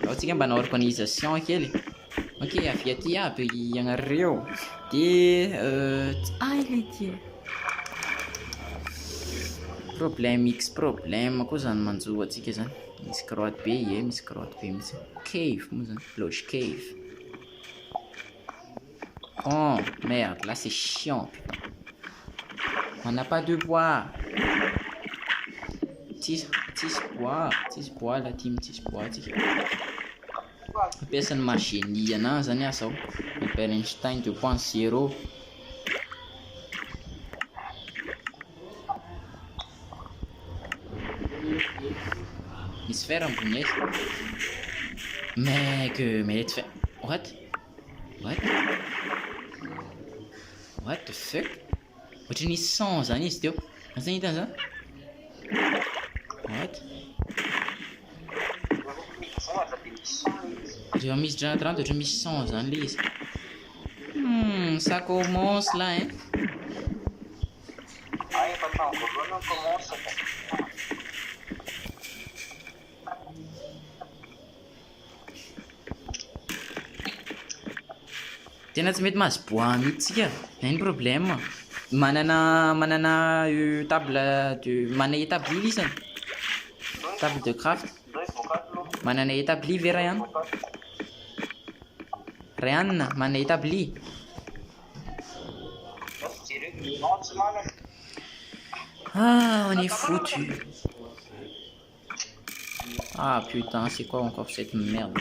aotsika mba na organisation kely ok avy aty aby ianareo dia ile ty problème x problème koa zany manjoa atsika zany misy grotte be misy grotte be misy cave moa zany loge cave oh merde là c'est chiant putain on n'a pas de bois tis bois la team tis bois atsika ampiasan'ny magenie anazy zany asa ao Albert Einstein 2.0 misy fer ambony aiza mais tsy fer what the fuck ohatra nisy 100 zany izy teo azany hitany zany what rehefa misy dranatrano ohatra misy 100 zany le izy ça commence là hein tena tsy mety mahazo bois mihitsika iny problème manana table de manana établi isany table de craft manana établi vera ihany Ryan, mana établi. Ah, on est foutu. Ah putain, c'est quoi encore cette merde?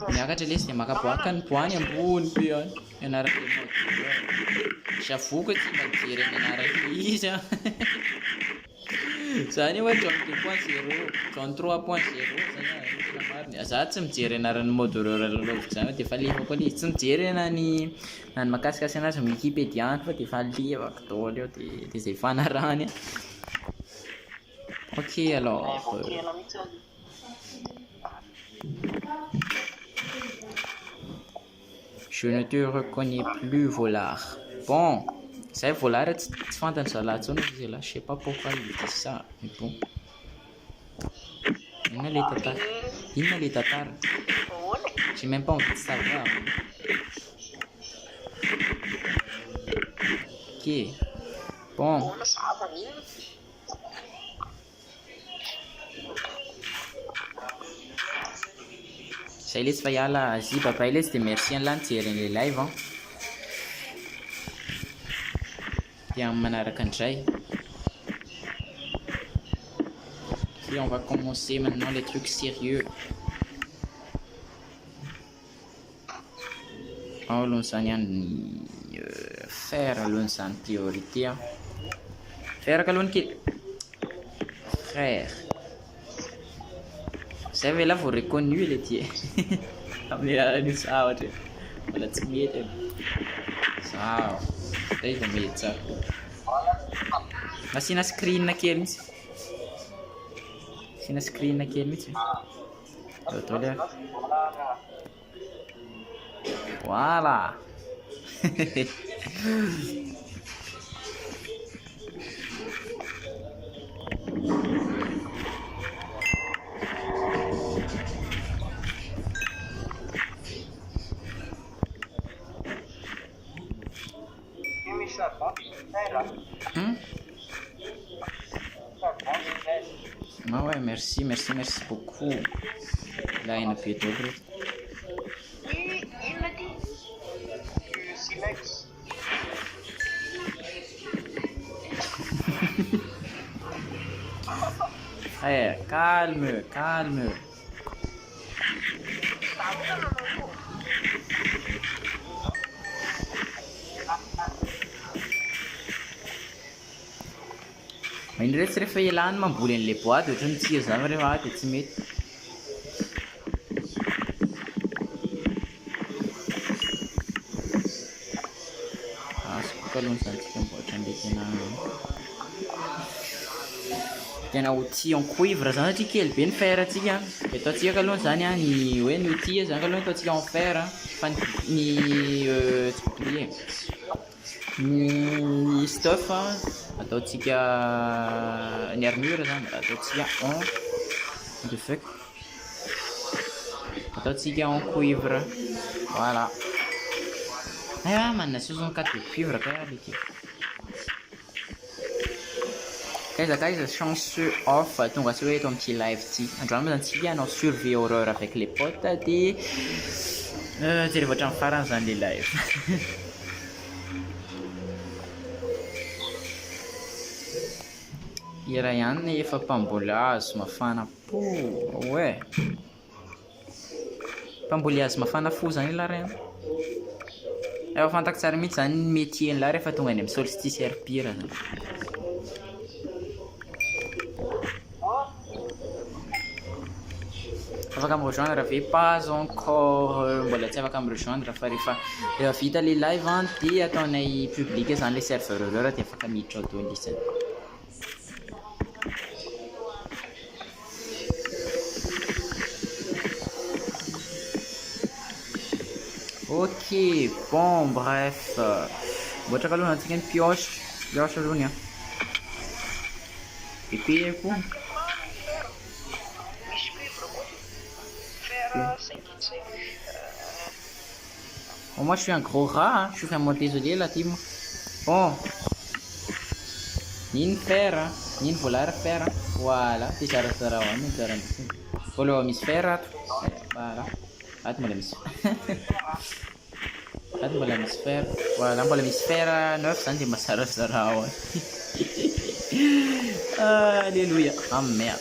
Miakatra lesy dia makaboaka ny boany ambony be any ianaraka le mode savoko tsy mba mijery any anaraka izy a zany hoe 32.0 33.0 zany tena marina za tsy mijery anarany mode horreur laloviko zany hoe defa lefako le izy tsy mijery na ny makasikasy anazy amin'ny Wikipédia fa defa lefako daholo eo de zay fanarahany. Ok alors je ne te reconnais plus volard. Bon, c'est volard tsy fantany zalahy tsony izy là, je sais pas pourquoi il dit ça mais bon. Inona le tatara? J'ai même pas envie de savoir. Ok. Bon. Zay ilay tsy fahiala azy papa ilay tsy dia merci an'la nijeren'ilay live hein. Dia amin'ny manaraka indray. Puis on va commencer maintenant les trucs sérieux. Alohany zany any faire alohany zany priorité hein. Faire alohany kely. Frère. Zay ve là vous reconnu les tiers. Amin'ny alalan'io za ohatra mbola tsy mety za zay vao mety tsara. Masina screen kely mihitsy. Masina screen kely mihitsy. Atao le. Voilà. Ah ouais, merci beaucoup. Là, il n'y en a plus d'autres. Oui, il m'a dit. Silex. Frère, calme. Indray tsy rehefa ialany mamboly an'ilay boaty ohatra ny tsiro zany rehefa aty tsy mety. Asokoka aloha zany tsika mboatra an'ilay tena outil en cuivre zany satria kely be ny fer atsika de ataontsika aloha zany a ny hoe ny outil zany aloha ataontsika en fer fa ny ny stuff ataontsika ny armure zany ataontsika en de fuck ataontsika en cuivre voilà. Manana 64 de cuivre kaya le ty. Kaiza chanceux off tonga sy hoe eto amin'ity live ty. Androany moa zany tsika hanao survie horreur avec les potes de jereva hatramin'ny farany zany le live. Ira ihany efa mpamboly hazo mafana po. Ouais. Mpamboly hazo mafana fo zany ila reny. Efa fantako tsara mihitsy zany ny métier nla rehefa tonga any amin'ny solstice herpire zany. Afaka me rejoindre ve pas encore mbola tsy afaka me rejoindre fa rehefa vita le live dia ataonay public zany le serveur dia afaka miditra ao daholo izy. Ok, bon bref. Botra ka aloha antsika ny pioche aloha ny a. Epeko. Bon, moi je suis un gros rat, hein. Je suis vraiment désolé la team. Bon. Niny fer, niny volare fer. Voilà, ty tsaratsara ho any tsara. Volevo misy fer ato. Voilà. ato mbola misy ato mbola misy fer voilà mbola misy fer neuf zany dia mazarazara ao alléluia amen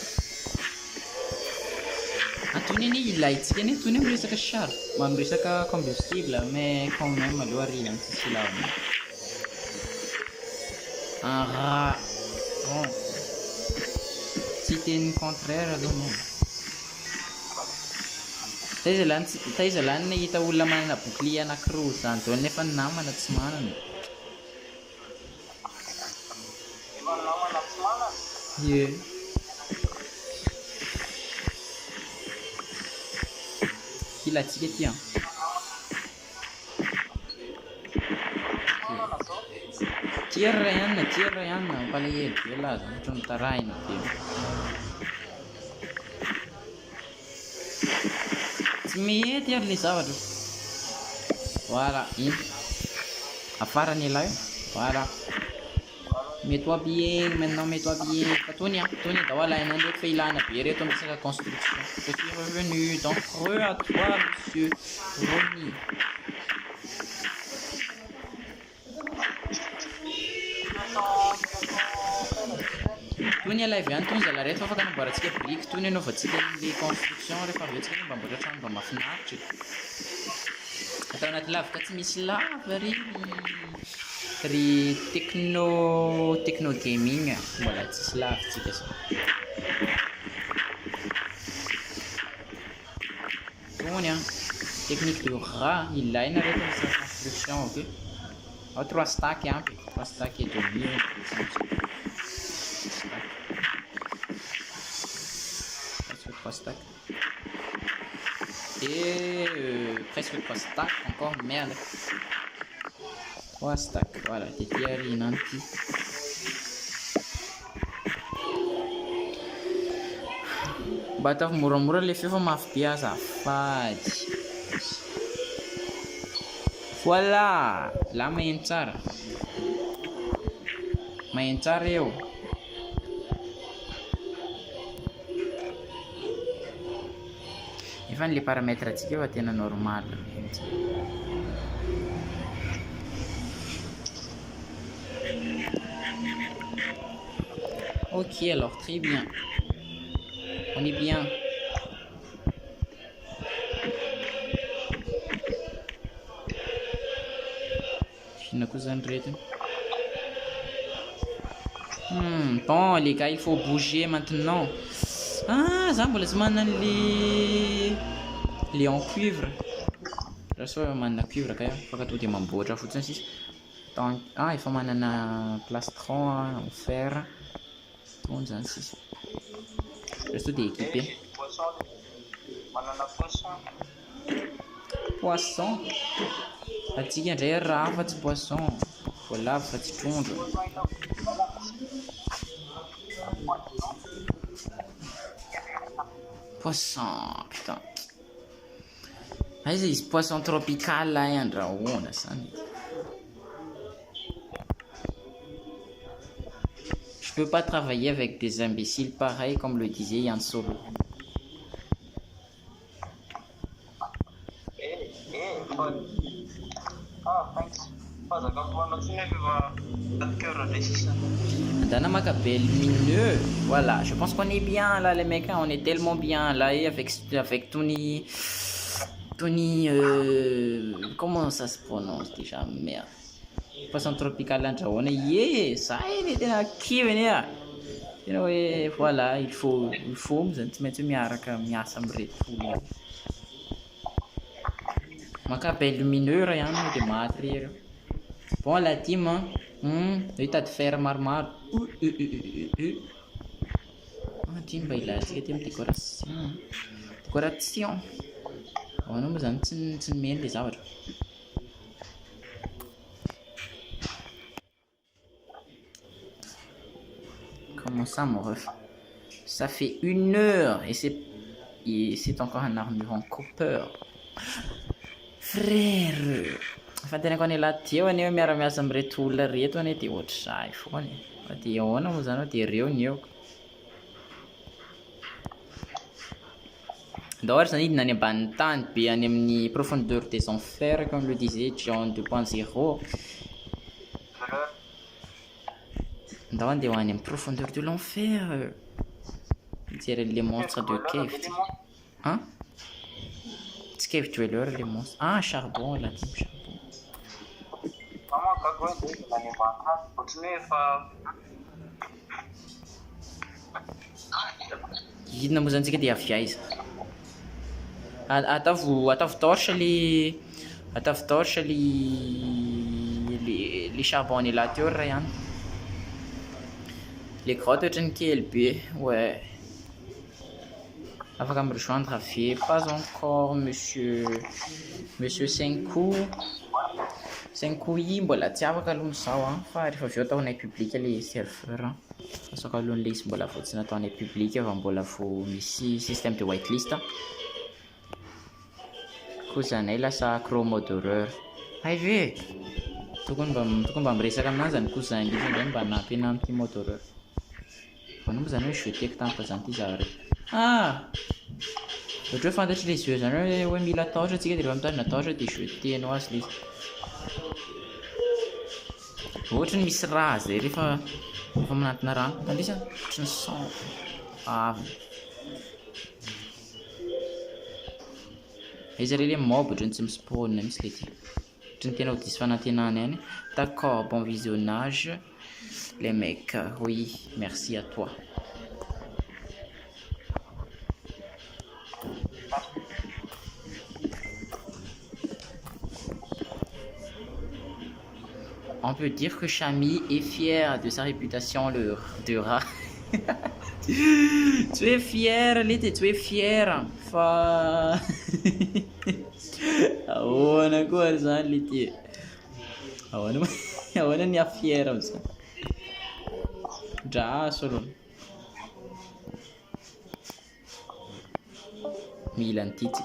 antoniny ilaitsika anie tony miresaka charge miresaka combustible mais quand même aloha rina tsisy ilavana aha bon tsy teny contraire aloha non taiza lany nahita olona manana bouclier anankiroa zany daholo nefa ny namana tsy manana ye kilatsika ty an tira ihany palahelo be laza ohatra mitarahina be tsy mihety ary le zavatra voilà iny afarany ela io voilà mets-toi bien maintenant mets-toi bien fa tony daholo hainao ndraiky fa ilana be reto amin'ny resaka construction je suis revenu donc re à toi monsieur Rony tony alive ihany tony zala reto fa afaka anamboarantsika brique tony anaovantsika le construction rehefa avy eo tsika mba mboatra trano mba mahafinaritra atao anaty lavaka tsy misy lava ry techno gaming mbola tsisy lavitsika sa tony a technique de rat ilaina rehefa misy construction ok ao 3 stack ampy 3 stack et demi stack et presque 3 stacks encore merde 3 stacks voilà t'es arinanty batafy moramora le feo fa mafy be azafady voilà la maheno tsara eo efa ny le paramètre atsika efa tena normal ok alors très bien on est bien fina koa zany retiny bon les gars il faut bouger maintenant za mbola tsy manana le en cuivre raha so manana cuivre ka afaka to dia mamboatra fotsiny sisa donc efa manana plastron en fer tony zany sisa raha so dia équipé poisson atsika indray raha fa tsy poisson voalavo fa tsy trondro poisson putain aiza izy poisson tropical là andrahoana zany je peux pas travailler avec des imbéciles pareils comme le disait Yann Solo Dana Macabel lumineux. Voilà, je pense qu'on est bien là les mecs, hein, on est tellement bien là et avec Tony comment ça se prononce déjà merde. Poisson tropical andrahoana ça il est tena kivy ah. You know voilà, il faut zany tsy maintsy miaraka miasa amreto olona. Macabel lumineux raha ihany dia maty reo. Bon la team hitady fer maromaro ty mba ilatsika ty amin'ny décoration anao moa zany tsy nomeny le zavatra comment ça mon ref ça fait 1 heure et c'est encore un armure en copper frère fantenako any laty eo aneo miara-miasa amireto olona reto ane dia ohatr'izay foany fa dia ahoana moa zany dia reo ny eo D'abord, ça dit n'ani bantan, puis on est profondeur des enfers, comme le disait John 2.0. D'abord, on est profondeur de l'enfer. Dirait les monstres de cave. Hein? Cave Dweller, les monstres. Ah, charbon, la type charbon. Hidina moa zany tsika dia afiaiza. Ataovy torche les charbonnélateurs ihany. Les grottes ohatrany kely be. Ouais. Afaka me rejoindre avy pas encore monsieur 5 coups. 5 coups i mbola tsy afaka aloha mizao a fa rehefa avy eo ataonay public le serveur a fasaka aloha le izy mbola vao tsy nataonay public fa mbola vao misy système de whitelist kozanay lasa crow mode horreur ay ve tokony mba miresaka amin'anzy zany kozany izy ndray mba hanampy anahy am'ty mode horreur fa nomba zany hoe jeuteko tampoka zany ty zah reky ohatra hoe fantatry le jeu zany hoe mila torche atsika de rehefa mitazona torche de jetenao azy le izy ohatra ny misy raha zay rehefa manantona rano tandrisa ohatra ny sang avy izy re le mob ohatra ny tsy mispawn misy le ty ohatra ny tena ho disy fanantenana ihany. D'accord, bon visionnage les mecs, oui, merci à toi. On peut dire que Chami est fier de sa réputation de rat. Tu es fier, Lité, tu es fier. Fa... Awana koa zany Lité. Awana ni a fier amza. Dra solo. Milan Titi.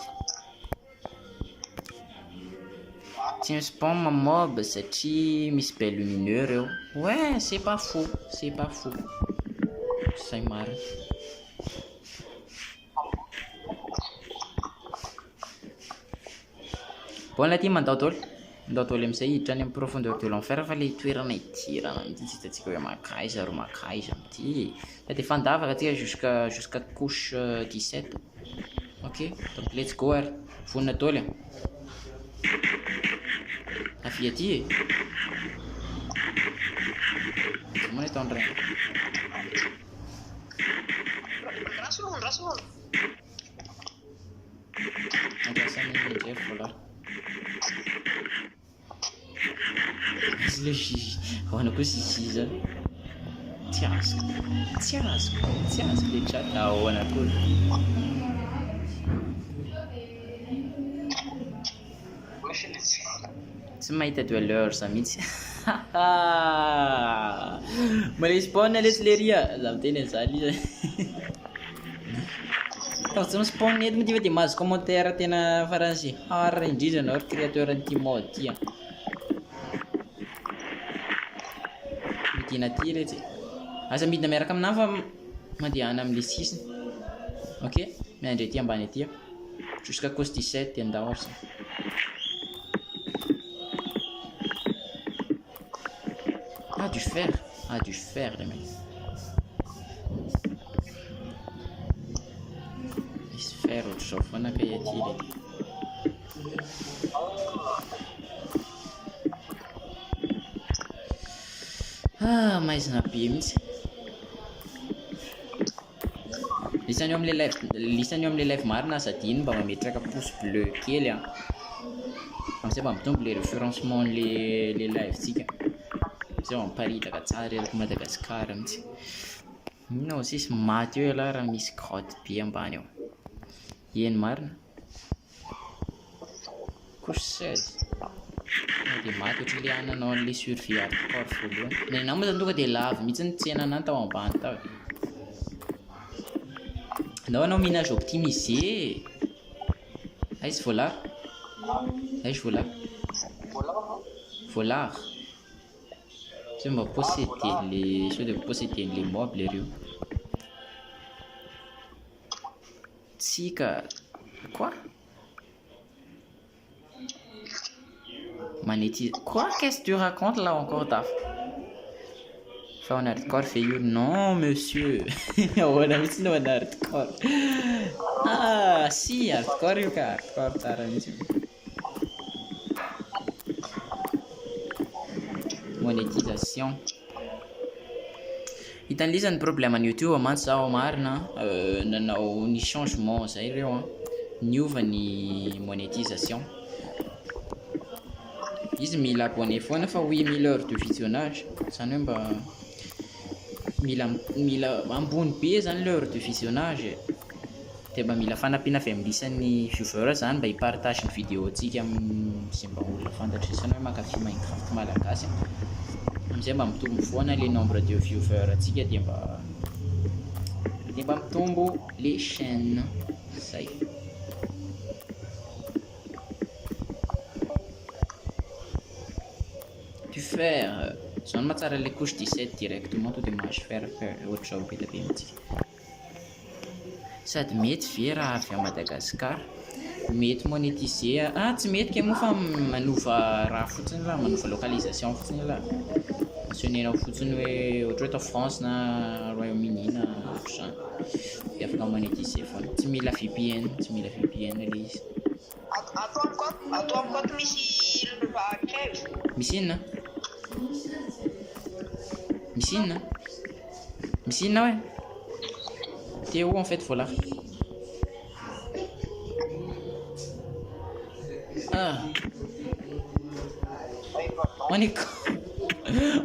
Tsy mi-spawn ma mob satria misy belle lumineux reo. Ouais, c'est pas faux, c'est pas faux. Say marina. Bon la ty mandao tôly amizay hiditra any amin'ny profondeur de l'enfer fa le toerana idirana amity tsy hitatsika hoe makaiza ro makaiza amity. Fa de fandavaka atsika jusqu'à couche 17. Ok, donc let's go ary. Vonina tôly. Afia ty Gimana itu Andre? Rasul. Ada sana ni Jeff lah. Asli kawan aku si Caesar. Tias dia chat kawan aku. Tsy mahita dwelleur za mihitsy. Mali spawn lesy le ria za miteny an'izany izy. Fa tsy mi-spawn eto moa ty fa de mahazo commentaire tena faran'izay hard indrindra anao ry créateur an'ity mode ty. Midina ty reky. Asa midina miaraka aminahy fa mandehana am'le sisiny. Ok, miandry aty ambany aty jusqu'à cause 17 andao ary. Du fer les mecs. Misy fer ohatr'izao foana ka aty reky. Maizina be mihitsy. Lisany eo am'le live marina sady iny mba mametraka pouce bleu kely amizay mba mitombo le référencement le live tsika. Zay mamparitaka tsara eraky Madagasikara mihitsy. Ino sisy maty eo ala raha misy grotte be ambany eo. Eny marina. Couche 16. De maty ohatry le ananao an'le survie hardcore voalohany. Nenao moa zany tonga de lava mihitsy ny tsenanany tao ambany tao. Andao anao minage optimisé. Aizy volard. Volard. C'est m'a posséder les choses de posséder les meubles reo. Tsika Quoi? Monétise. Quoi? Qu'est-ce que tu racontes là encore, Taf? Fa un hardcore fait you? Non, monsieur. On a mis un hardcore. Ah, si, hardcore you ka hardcore tara mihitsy. Monétisation. Hitan'ilay problème ny YouTube mantsy zaho marina nanao ny changement zay ireo niova ny monétisation. Izy mila abonné foana fa 8000 heures de visionnage, zany hoe mba mila ambony be zany l'heure de visionnage de mba mila fanampiana avy amin'ny lisan'ny viewer zany mba hipartage ny vidéo antsika sy mba olona fantatry isany hoe mankafy Minecraft malagasy amizay mba mitombo foana le nombre de viewers atsika de mba mitombo les chaînes zay. Tu faire zany mahatsara le couche 17 directement to de mahazo faire ohatra zao be da be mihitsy sady mety ve raha avy a Madagascar mety monétiser tsy mety ke moa fa manova raha fotsiny raha manova localisation fotsiny raha mentionner fotsiny hoe ohatra hoe ta France na Royaume-Uni na ohatr'izany de afaka monétiser foana tsy mila VPN le izy. Ato amiko ato misy kevy. Misy inona? Misy inona? Misy inona ouais? T'es où en fait voilà? Ah. On est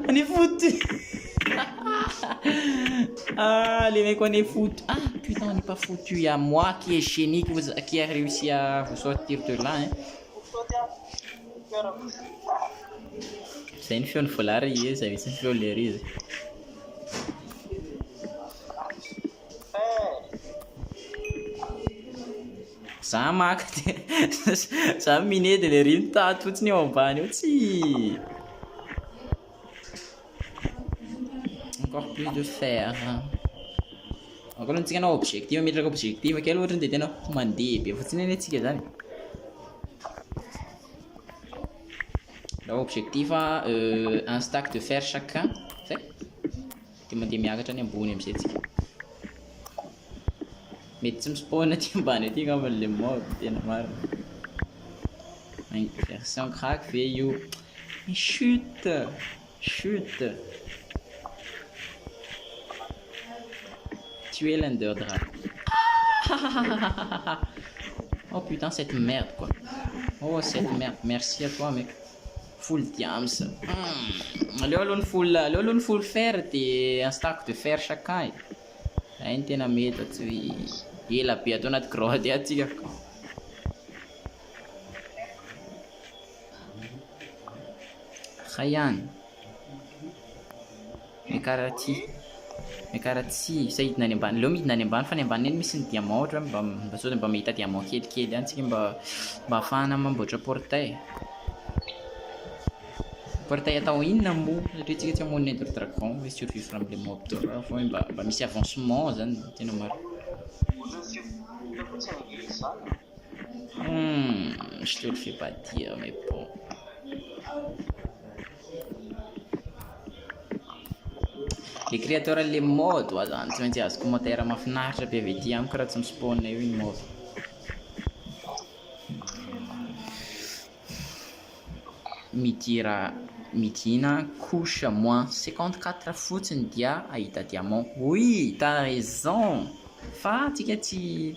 on est foutu. Ah les mecs on est foutu. Ah putain on n'est pas foutu. Il y a moi qui est génie qui a réussi à vous sortir de là hein. C'est une fiole folare ça c'est une fiole lerise. Ça marque ça miné de les rinta tout ni on va aussi. Encore plus de fer. Encore un petit objectif, mais l'objectif quel autre était non mandé bien faut tenir les tickets là. L'objectif un stack de fer chacun. C'est tu me dis miakatra ny ambony am'zay tsika. Mety tsy mispawn aty ambany aty ngamba le mob tena marina. Version crack fait you. Chute. Tuer l'Ender Dragon. Oh putain cette merde quoi. Oh cette merde. Merci à toi mec. Full diams. Lolo full fer de un stack de fer chacun. Ein tena mety tsy ela be atao anaty grotte atsika. Khayan. Mekaraty sahidina any ambany. Leo midina any ambany fa ny ambany eny misy ny diamant ohatra mba sao mba mahita diamant kelikely any tsika mba ahafahana mamboatra portail. Portail atao inona mo satria tsika tsy hamono Ender Dragon hoe survivre am'le mob de raha fo mba misy avancement zany tena maro. Je te le fais pas dire mais bon. Les créateurs les modes zany tsy maintsy azo commentaire mahafinaritra be avy ety amiko raha tsy mispawn io ny mob. Midina couche moins 54 fotsiny dia ahita diamant. Oui, t'as raison. Fa tika tsy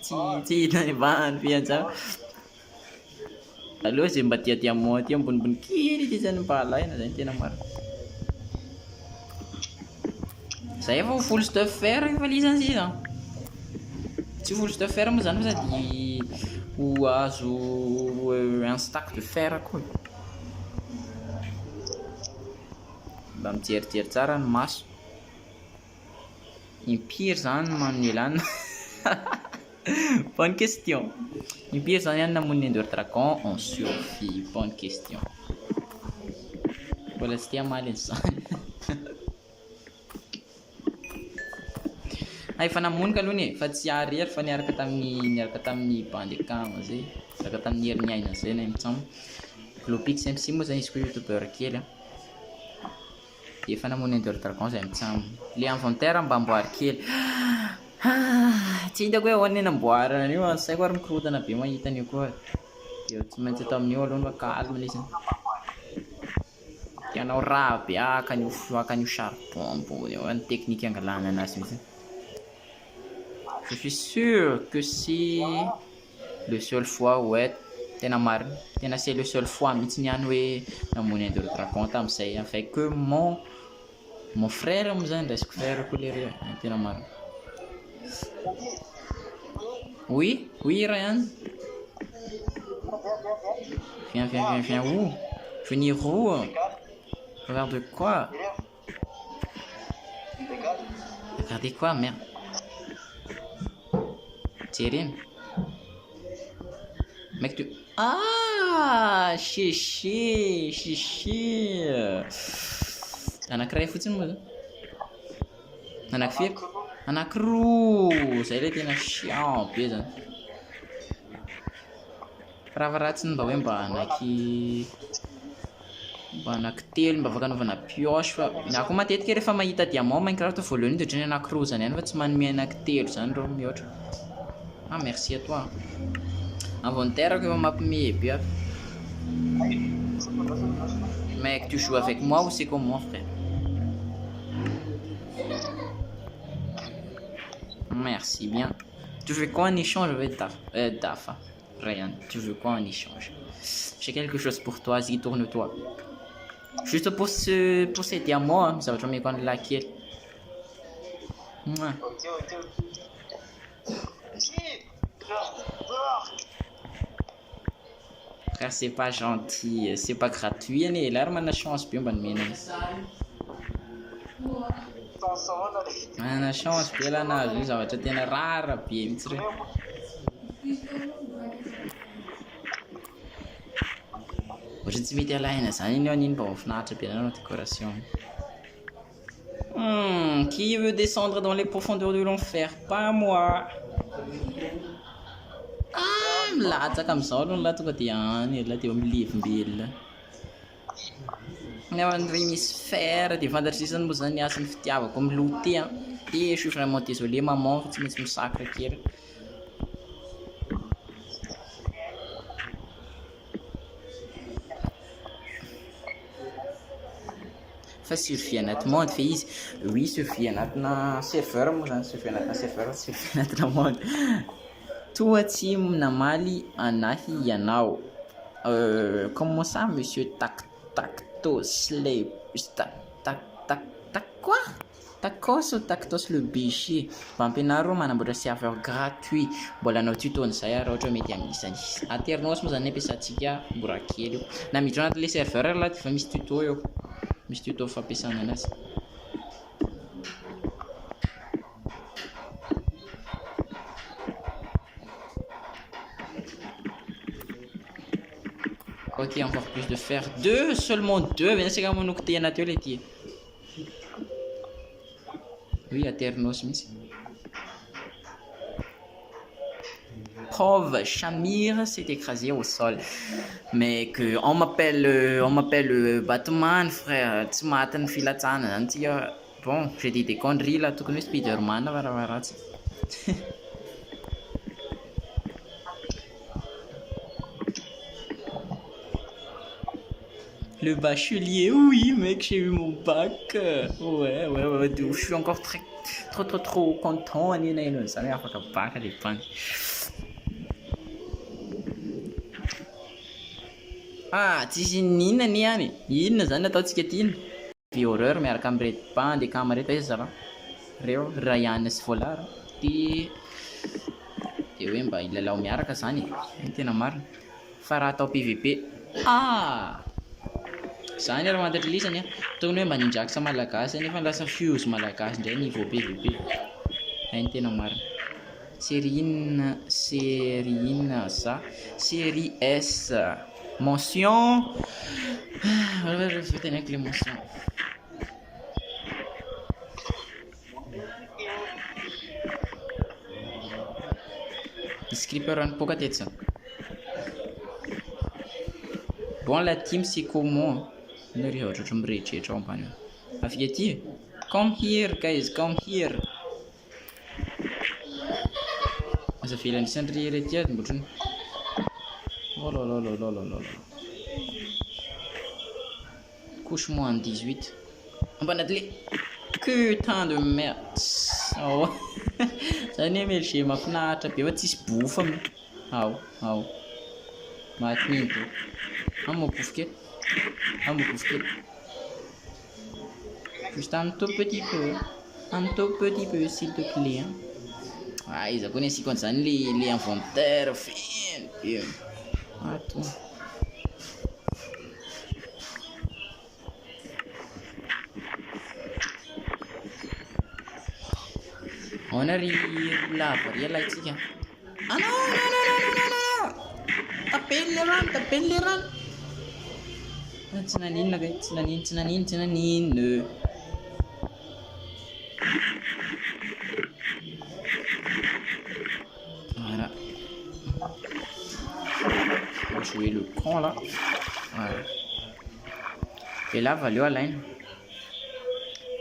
hidina any ambany be anjara. Allo zay mba dia diamant aty ambonimbony kely ity zany mba alaina zany tena marina. Zay efa full stuff fer efa lisany zay. Tsy full stuff fer moa zany fa sady ho azo un stack de fer koa. Mba mijerijery tsara ny maso. Impiry zany Manuelane. Bonne question. Impiry zany ihany namon'ny Ender Dragon en survie. Bonne question. Mbola tsy tia maly izany. Efa namonika aloha ny fa tsy ariary fa niaraka tamin'ny bandicam zay niaraka tamin'ny herin'aina zay na mitsamo Glopix MC moa zany izy koa youtubeur kely efa namono Ender Dragon zay mitsamo le inventaire mba amboary kely tsy hitako hoe ahoana namboarana an'io saiko ary mikorotana be mahita an'io koa eo tsy maintsy atao amin'io aloha fa calme izy tianao raha be akan'io charbon ambony eo ny technique angalana anazy mihitsy. Je suis sûr que c'est le seul fois ouais tena marina tena c'est le seul fois mihitsy niany hoe namono Ender Dragon tamin'izay avec que mon frère moa zany raisiko frère ko le tena marina. Oui, Ryan. Viens où? Venir où? Regarde quoi? Regardez quoi, merde? Thierry? Mec, tu... Ah! Chichi! Anankiray fotsiny moa zany. Anankifiry? Anankiroa! Zay ilay tena chiant be zany. Raha ratsiny mba hoe mba anankitelo mba afaka anaovana pioche fa na koa matetika rehefa mahita diamant Minecraft voalohany dia ohatrany anankiroa zany ihany fa tsy manome anankitelo zany rô mihoatra. Ah merci à toi. Inventaire que efa mampime be aby. Mec, tu joues avec moi ou c'est comment frère? Merci bien. Tu veux quoi en échange avec Dafa? Ryan, tu veux quoi en échange? J'ai quelque chose pour toi, vas-y, tourne-toi. Juste pour ces diamants, hein, ça va jamais prendre la quête. Frère, c'est pas gentil, c'est pas gratuit. Né, là, on a chance, bien bonne mine. On a chance, bien là, na, ça va te tenir rare, bien, tu sais. Hoje tsy mety alaina zany iny an'iny mba mahafinaritra be anao décoration. Qui veut descendre dans les profondeurs de l'enfer? Pas moi. Ah, milatsaka amin'izao aloha la tonga dia any la dia milevim-belona. Nefa ny misy fer dia fantatrisany moa zany asan'ny fitiavako miloté a. Et je suis vraiment désolé maman fa tsy maintsy misacre kely. Fa survie anaty monde fe izy oui survie anatina serveur moa zany survie anatina serveur survie anatina monde toa tsy namaly anahy ianao comment ça monsieur Tactos quoi Tacos ou Tactos le biché mba ampianaro manamboatra serveur gratuit mbola anao tuton'izay raha ohatra mety amin'izany Aternos moa zany ampiasantsika mora kely io na miditra anaty le serveur la fa misy tuto eo misy tuto fampiasana anazy. Ok, encore plus de fer. Seulement deux. Bien c'est comme on a naturel et oui, Aternos, miss. Preuve, Shamir s'est écrasé au sol. Mais que on m'appelle Batman, frère. Tu m'as atteint filatsana. Bon, j'ai dit des conneries là, tout comme Spider-Man, là, Le bachelier, oui mec, j'ai eu mon bac. Ouais, je suis encore trop content. Ça m'a fait un bac à l'époque. Ah, tsy ninona ny any. Inona zany ataontsika tiny? Vie horreur miaraka amin'irety bandicam reto izy zara. Reo Ryan sy Volara. Dia hoe mba ilalao miaraka zany. Tena marina. Fa raha atao PVP. Ah! Zany raha mantatra lisany tokony hoe mba nindrakisa malagasy nefa lasa fuse malagasy ndray niveau PVP. Hainy tena marina. Série ça. Série S. Mention. Je vais tenir avec les mentions. Skipper en Pocatetsa. Bon, la team c'est comment? Come here, guys, come here. Ça fait l'année oh là là là là là là. Couche-moi en 18. Bon, putain de merde. Oh. Ça n'est pas chez ma fenêtre. Puis, tu sais, bouffe. Oh. Maintenant, un mot poufquet. Juste un tout petit peu, s'il te plaît. Ah, ils connaissent comme ça les inventaires. Attends. On arrive là, il y a la tigre. Ah non. T'appelles les rangs. Tinanin. Voilà. On va jouer le con là. Voilà. Et là, valeu à line.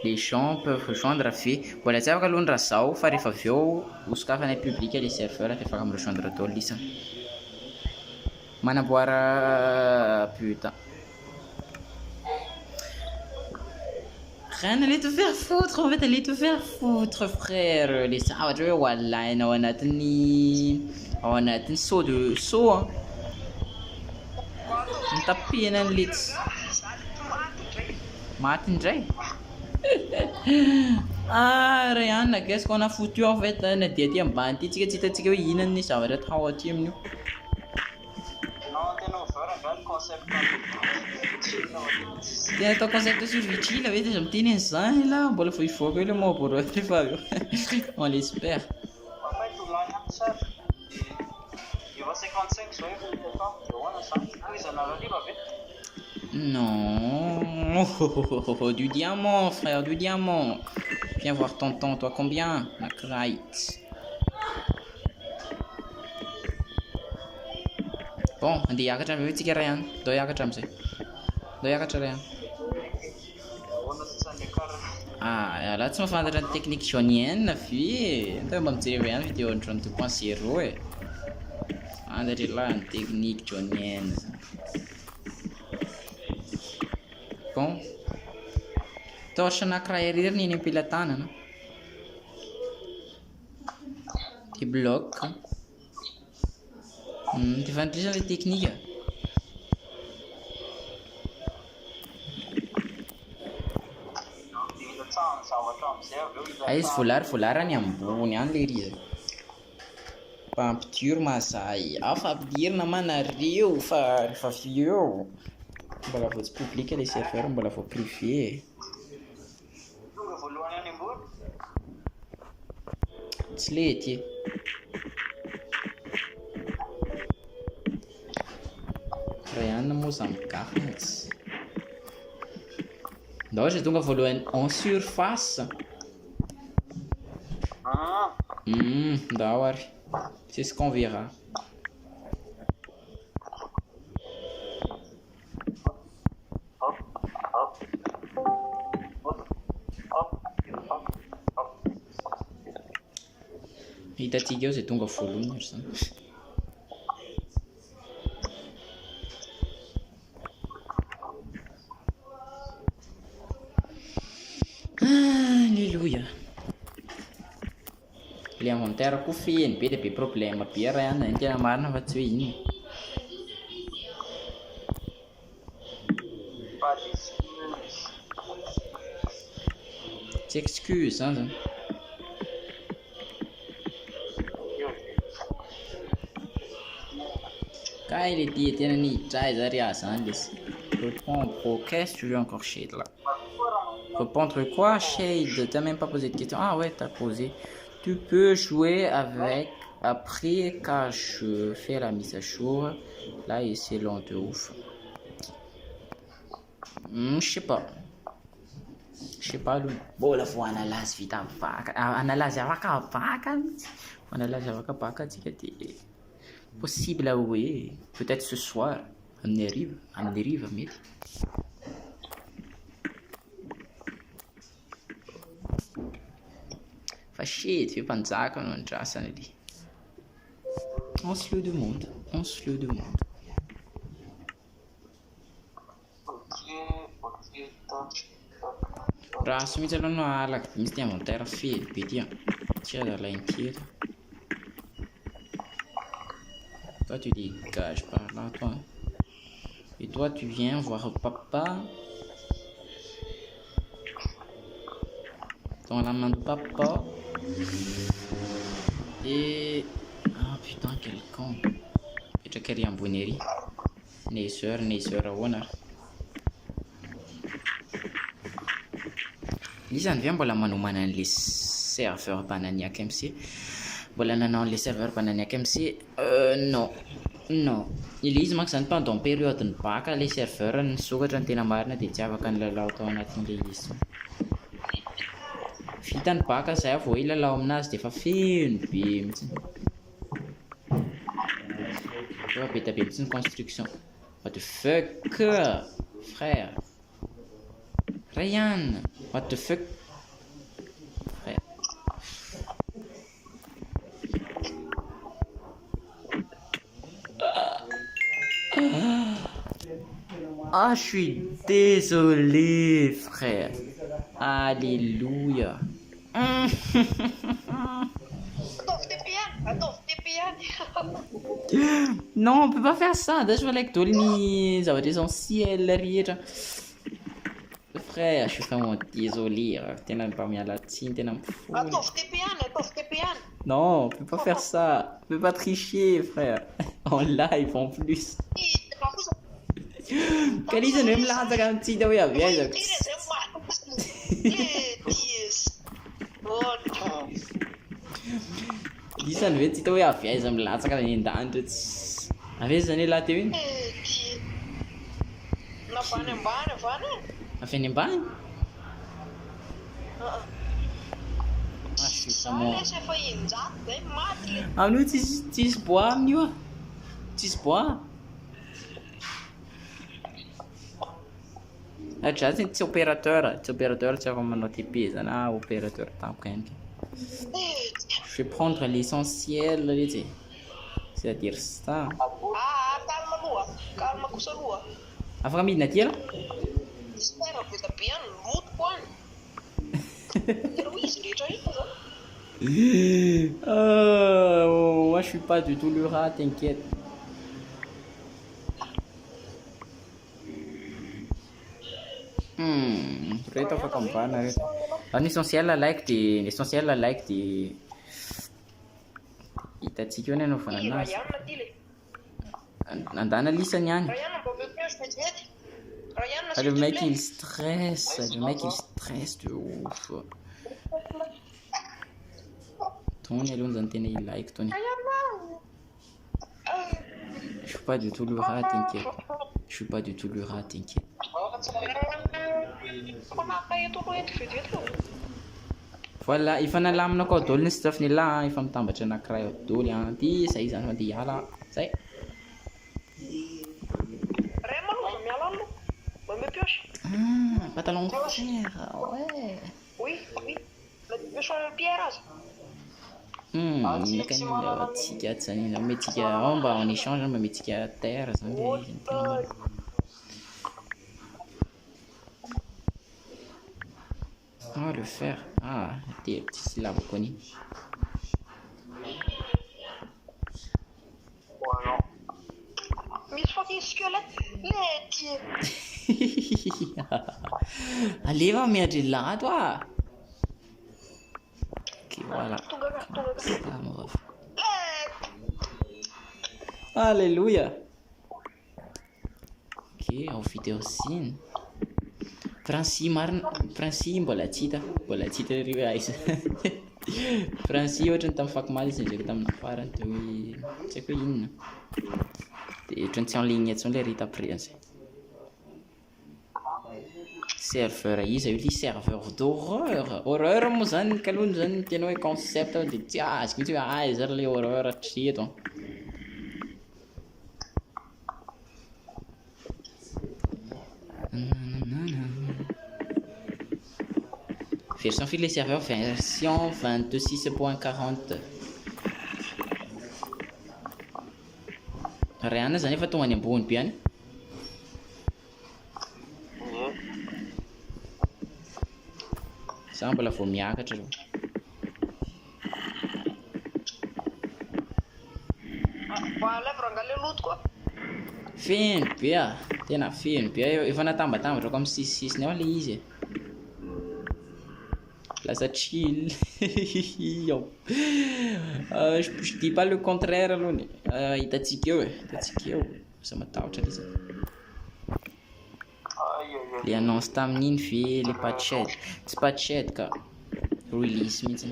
Les champs peuvent rejoindre fait. Voilà, c'est vrai que l'on rasau, faire favio, ou ce qu'on public les serveurs, te faire me rejoindre tout lisa. Manaboara putain. Rien, allez te faire foutre, en fait, allez te faire foutre, frère. Les savagers, voilà, on a un saut de saut. On tape un lit. Martin Jay. Ah, Ryan, qu'est-ce qu'on a foutu en fait? On a dit un banti, tu sais, il y a une ça va être how team nous. Tiens, ton concept sur Vichy, il avait déjà un petit instant là. Bon, il faut que le mot pour Fabio. On l'espère. Non, du diamant, frère, du diamant. Viens voir tonton, toi combien? La crite. Bon, on dit que j'avais vu que rien. Doya que j'aime. Ah, là tu m'as fait une technique chonienne, la fille. Tu m'as dit rien vidéo en 2.0. On dirait là une technique chonienne. Bom, estou achando a criar nem pilatana, né? De bloco. Tu vas utiliser les techniques. Aí, fular a nyambu, nyan leria. Pampture masai. Afa pedir na mana rio, fa fio. Bola vou publicar les serveurs, bola vou privé. Slete. Ryan Mozambique. Donc j'ai donc voulu en surface. D'accord. C'est ce qu'on verra. E da tigel c'est donc volume ça. Alléluia. L'inventaire ku fin pe de problema pira ya na intera marna va tswini. T'excuses hein. Quand il était ni très arias répondre aux questions, tu veux encore shade là. Répondre quoi, shade? T'as même pas posé de question. Ah ouais, t'as posé. Tu peux jouer avec après quand je fais la mise à jour. Là, c'est long de ouf. Je sais pas. Lui. Bon, la fois analyse vite à vaca. Analyse à vaca. manala zavakabaka antsika dia possible hoe peut-être ce soir amin'ny hariva mety. Fa shety ve mpanjaka no andrasana ali. On se le demande. Raha sy mihitsy aloha no alaka misy ty inventaire fely be ty. Tiens dans l'inquiète. Toi tu dégages par là toi. Et toi tu viens voir papa. Dans la main de papa. Et... ah putain quel con. Petraka ery ambony ery. Neiseur ahoana. Isan'ny ve mbola manomana an'le serveur bananiac MC? Mbola nanao an'le serveur bananiac MC? Non. Ilay izy manko zany pendant période ny bac le serveur nisokatra ny tena marina dia tsy afaka nilalao tao anatin'ilay izy. Vita ny bac zay vao ilalao aminazy dia efa feno be mihitsy. Efa be tabe mihitsy ny construction. What the fuck frère? Ryan, what the fuck frère? Ah, je suis désolé frère. Alléluia. Non, on peut pas faire ça. Déjà, je vais avec ça va être essentiel, rehetra. Frère, je suis vraiment désolé. Tena pas mis à la tine, tena fou. Non, on peut pas faire ça. On peut pas tricher, frère. En live en plus. Kalisa no milatsaka amintsika hoe aviaizako. Isany ve tsy hita hoe aviaiza milatsaka any an-danitra tsy avy zany laha teo iny. Avy any ambany? Ah, je suis vraiment... amin'io tsisy bois amin'io. Tsisy bois. Adratsy tsy opérateur tsy afaka manao TP zany opérateur tampoka ihany. Je vais prendre l'essentiel, c'est-à-dire ça. Calma kosa aloha. Afaka midina aty ala? Espera vita bien loto koa. Izy rehetra io. Moi je suis pas du tout le rat, t'inquiète. Reto afaka mibana reto. L'essentiel la like dia hitantsika eo ny anaovana anazy. Andana lisany ihany. Le mec il stresse de ouf. Tony aloha zany tena ilike Tony. Je suis pas du tout le rat, t'inquiète. Voilà, efa nalaminako ao daholo ny staff nila, efa mitambatra anankiray ao daholo ty zay zany mandeha hiala zay. Pantalon fer, ouais. Oui. Le son Pierre. Nakany tsika zany metsika mba en échange mba metsika terre zany tena. Ah, le fer. Ah, des petits syllabes connus. Voilà. Miss fucking squelette. Allez, va mettre là, toi. Ok, voilà. Ah, mon ref. Alléluia. Ok, on vidéo signe. Franci mbola tsy hita ry aiza. Franci ohatrany tamin'ny fakimaly izy ndraiky tamin'ny farany teo hoe tsy haiko hoe inona. Dia ohatrany tsy en ligne intsony ilay Rita après zay. serveur iza io, ilay serveur d'horreur. Horreur moa zany kalohany zany tena hoe concept dia tsy azoko mihitsy hoe aiza ary ilay horreur hatreto. Version filer serveur version 22.6.40. Rihanna zany efa tonga any ambony be any. Za mbola vao miakatra zao. Feno be tena feno be efa natambatambatra ko amin'ny sisisiny ao le izy. Lasa chill. Je dis pas le contraire alone. Hitantsika eo sa matahotra le izy. Le annonce tamin'iny ve le patchet, tsy patchet ka release mihitsy.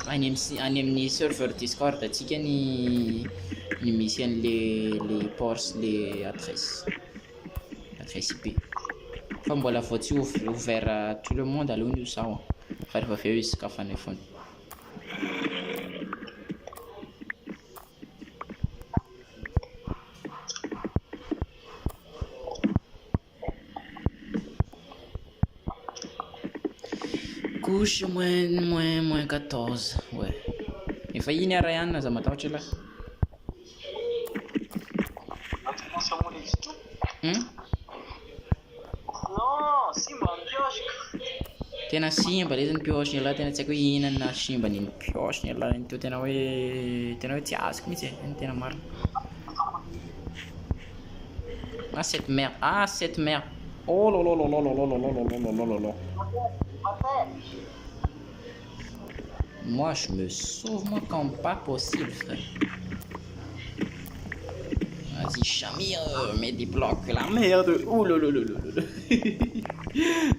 Any amin'ny serveur Discord atsika ny misy an'le ports le adresse IP. Fa mbola vao tsy ouvert à tout le monde aloha io sao. Fa rehefa avy eo izy kafana foana. Couche moins 14, ouais. Efa iny ara ihany za matahotra lahy. Tena simba le zany pioche lahy, tena tsy haiko hoe inona na simba niny pioche lahy to, tena hoe tsy azoko mihitsy tena marina. Cette merde. Oh là là là là là là là là là. Moi je me sauve moi comme pas possible, frère. Vas-y Chamir, mets des blocs, la merde. Oh là là là là.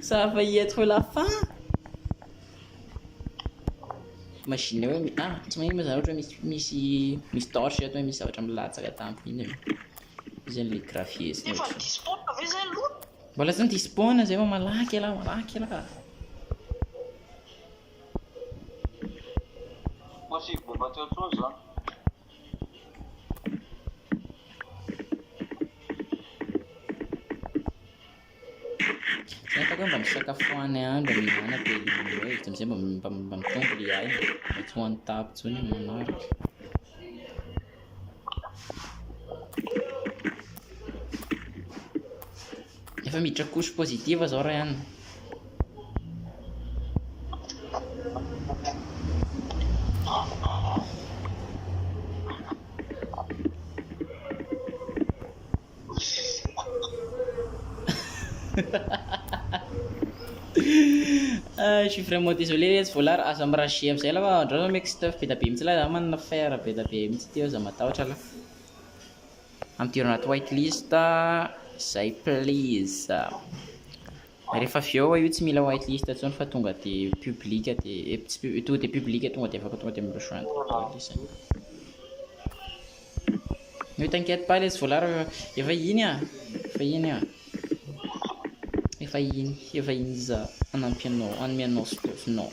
Ça a failli être la fin. Machine tsy magnino za ohatra misy torche ato misy zavatra milatsaka tampony zany le graphier sy mbola zany dispawn zay fa malaky ala. Possible battre autre chose hein. Saya tahu mba misakafoana andro mihinana dia hoe amizay mba mitombo le aina mba tsy hoan'ny tapitra zany manaraka. Efa miditra couche positive zao raha ihany. Je suis vraiment désolé les volare asa miraché amizay laha andreo mec stuff be da be mihitsy laha za manana fer be da be mihitsy teo za matahotra laha. Amtiro anaty whitelist zay please. Rehefa avy eo io tsy mila whitelist intsony fa tonga de public de tonga de public tonga de afaka tonga de mirejoindre whitelist. Ne t'inquiète pas les volare efa iny za anampianao stuff non.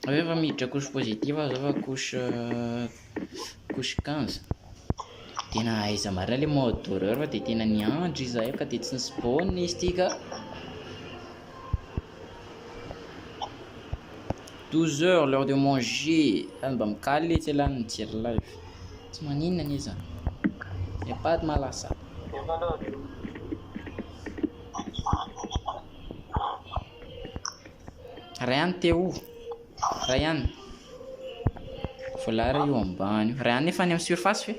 Aveva miditra couche positive zava couche 15. Tena aiza marina le mode d'horreur fa de tena niandry izy io ka de tsy nispawn izy ty ka 12 heures l'heure de manger. Mba mikaly tsy lany mijery live tsy maninona ni za y a pas de mal à ça. Ryan teo Ryan volare io ambany Ryan nefa any amin'ny surface fe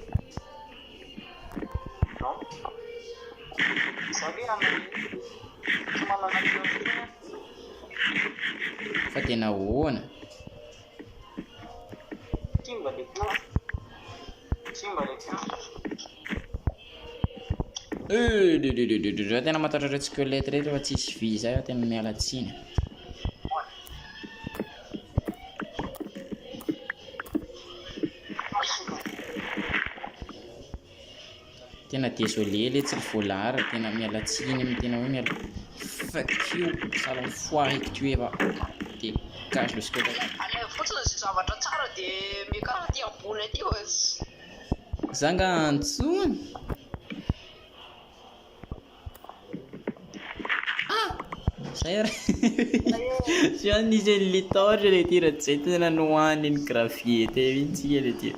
fa tena hoana Tena matahotra ireo skelety rehetra fa tsisy vy zay aho tena miala tsiny. Tena désolé le tsy voalahara, tena miala tsiny amin'ny tena hoe miala fuck you, sale enfoiré que tu es va. Dégage le squelette. Alay fotsiny izay zavatra tsara dia miakara aty ambony aty oes. Zanga antsony. Zay ary tsy nisy le tahotra le ty raha tsy zay tena nohaniny ny gravier te mihitsy le ty.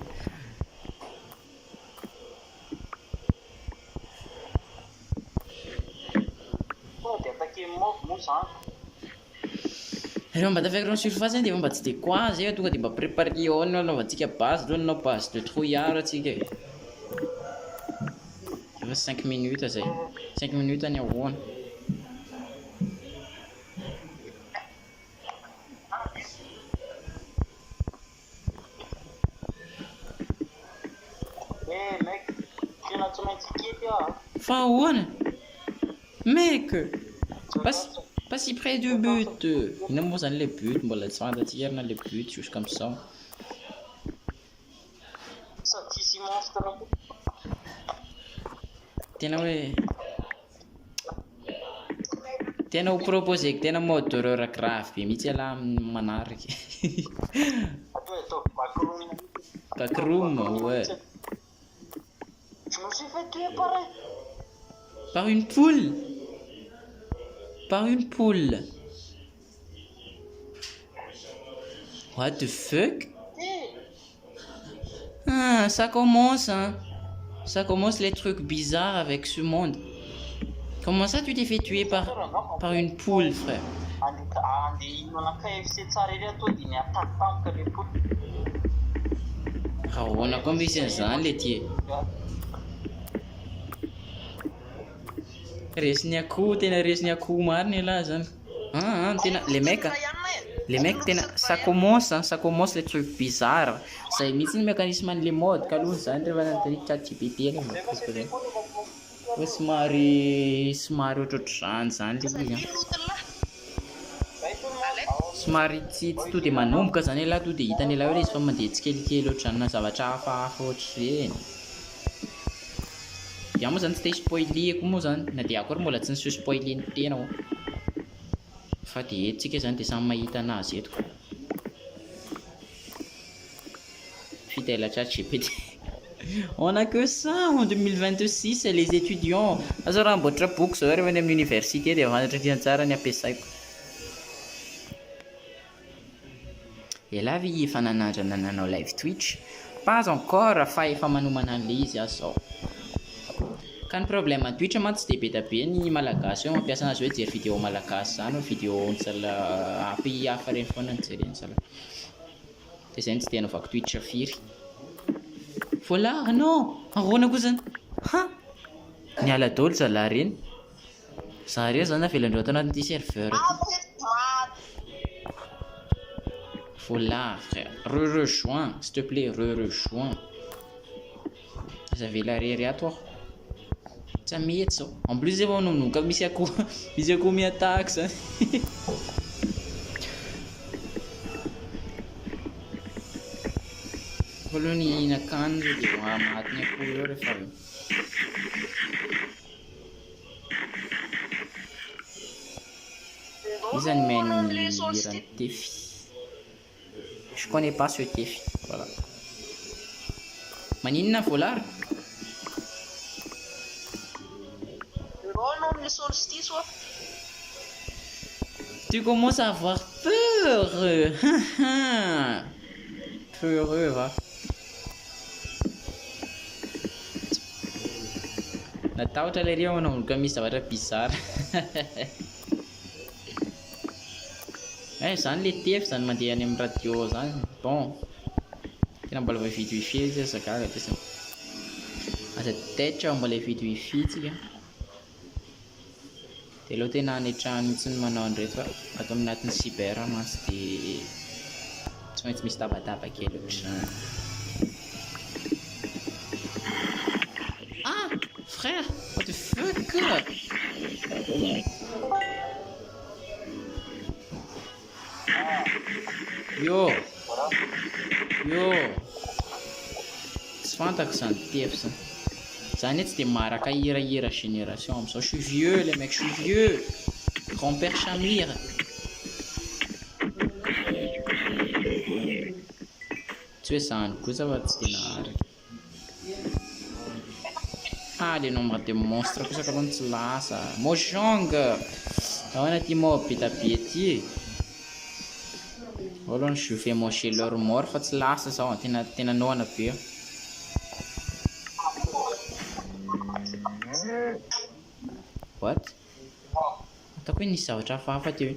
Rehefa mba tafekatra ny surface zany dia mba tsy dia quoi zay tonga dia mba préparé ao ny anaovantsika base aloha nanao base de trouillard atsika e. Efa 5 minutes zay, 5 minutes any ahoana. Fa ahoana mec, pas si près du but. Ina moa zany le but, mbola tsy fantatsika na le but juste comme ça. Tena hoe tena ho proposé que tena mode d'horreur grave be mihitsy ala manaraka. Backroom, ouais. Je me suis fait tuer pareil. Par une poule. Par une poule. What the fuck? Ah, ça commence, hein. Ça commence les trucs bizarres avec ce monde. Comment ça tu t'es fait tuer par une poule, frère? Ah, on a combien de les tiers? Resiny akoho, tena resiny akoho mariny là zany. Tena les mecs tena ça commence les trucs bizarres. Zay mihitsy ny mécanisme an'le mode kaloha zany rehefa nanotany ChatGPT regny. Hoe somary ohatrohatr'izany zany le izy. Somary tsy to dia manomboka zany ela to dia hitany ela hoe izy fa mandeha tsikelikely ohatr'izany na zavatra hafahafa ohatr'ireny. Dia moa zany tsy te spoileko moa zany, na dia akory mbola tsy nisy spoileny tena ho. Fa dia eto zany dia samy mahita anazy eto. Fidèle à ChatGPT. On a que ça en 2026 les étudiants. Azo raha mboatra boky zao rehefa any amin'ny université dia vanatra tsara ny ampiasaiko. Et là vi fananandrana nanao live Twitch. Pas encore fa efa manomana an'le izy aho. Ka ny problème Twitch mantsy dia be da be ny malagasy hoe mampiasa anazy hoe jery vidéo malagasy zany, vidéo onsala pays hafa reny foana ny jereny sala. Dia zay tsy dia anaovako Twitch firy. Voilà, non, ahoana koa zany? Ha? Niala daholo zalahy reny. Zareo zany avelandreo ato anatin'ity serveur ity. Voilà, frère. Rejoins, s'il te plaît, rejoins. J'avais la rire à toi. Ça m'y ça. En plus, c'est bon, non, comme il y a combien de taxes. Voilà, il y a une canne de matine pour le faire. Ils amènent un défi. Je connais pas ce défi. Voilà. Manina Volar. Tu commences à avoir peur. Peureux, va. Natahotra ilay reo mananoloka misy zavatra bizarre. Zany le tefy zany mandeha any amin'ny radio zany. Bon. Tena mbola mividy wifi izy zakaga tesana. Asa taitra mbola mividy wifi tsika. Dia aloha tena hanetrahany mihitsy ny manao an'ireto fa ato amin'ny anatin'ny cyber mantsy dia tsy maintsy misy tabataba kely ohatr'izany. Ah, frère, what the fuck? Yo, yo, tsy fantako zany tefy zany. Zany tsy de maraka hirahira génération am'izao. Je suis vieux les mecs, je suis vieux. Grand-père Chamir. Tsy hoe zany kosa fa tsy de naharaka. Ah, le nombre de monstres kosa kalony tsy lasa. Mojang. Ahoana ty mo be tabe ty. Olo je vais manger leur mort fa tsy lasa zao tena noana be. What? Ataoko hoe nisy zavatra hafahafa teo.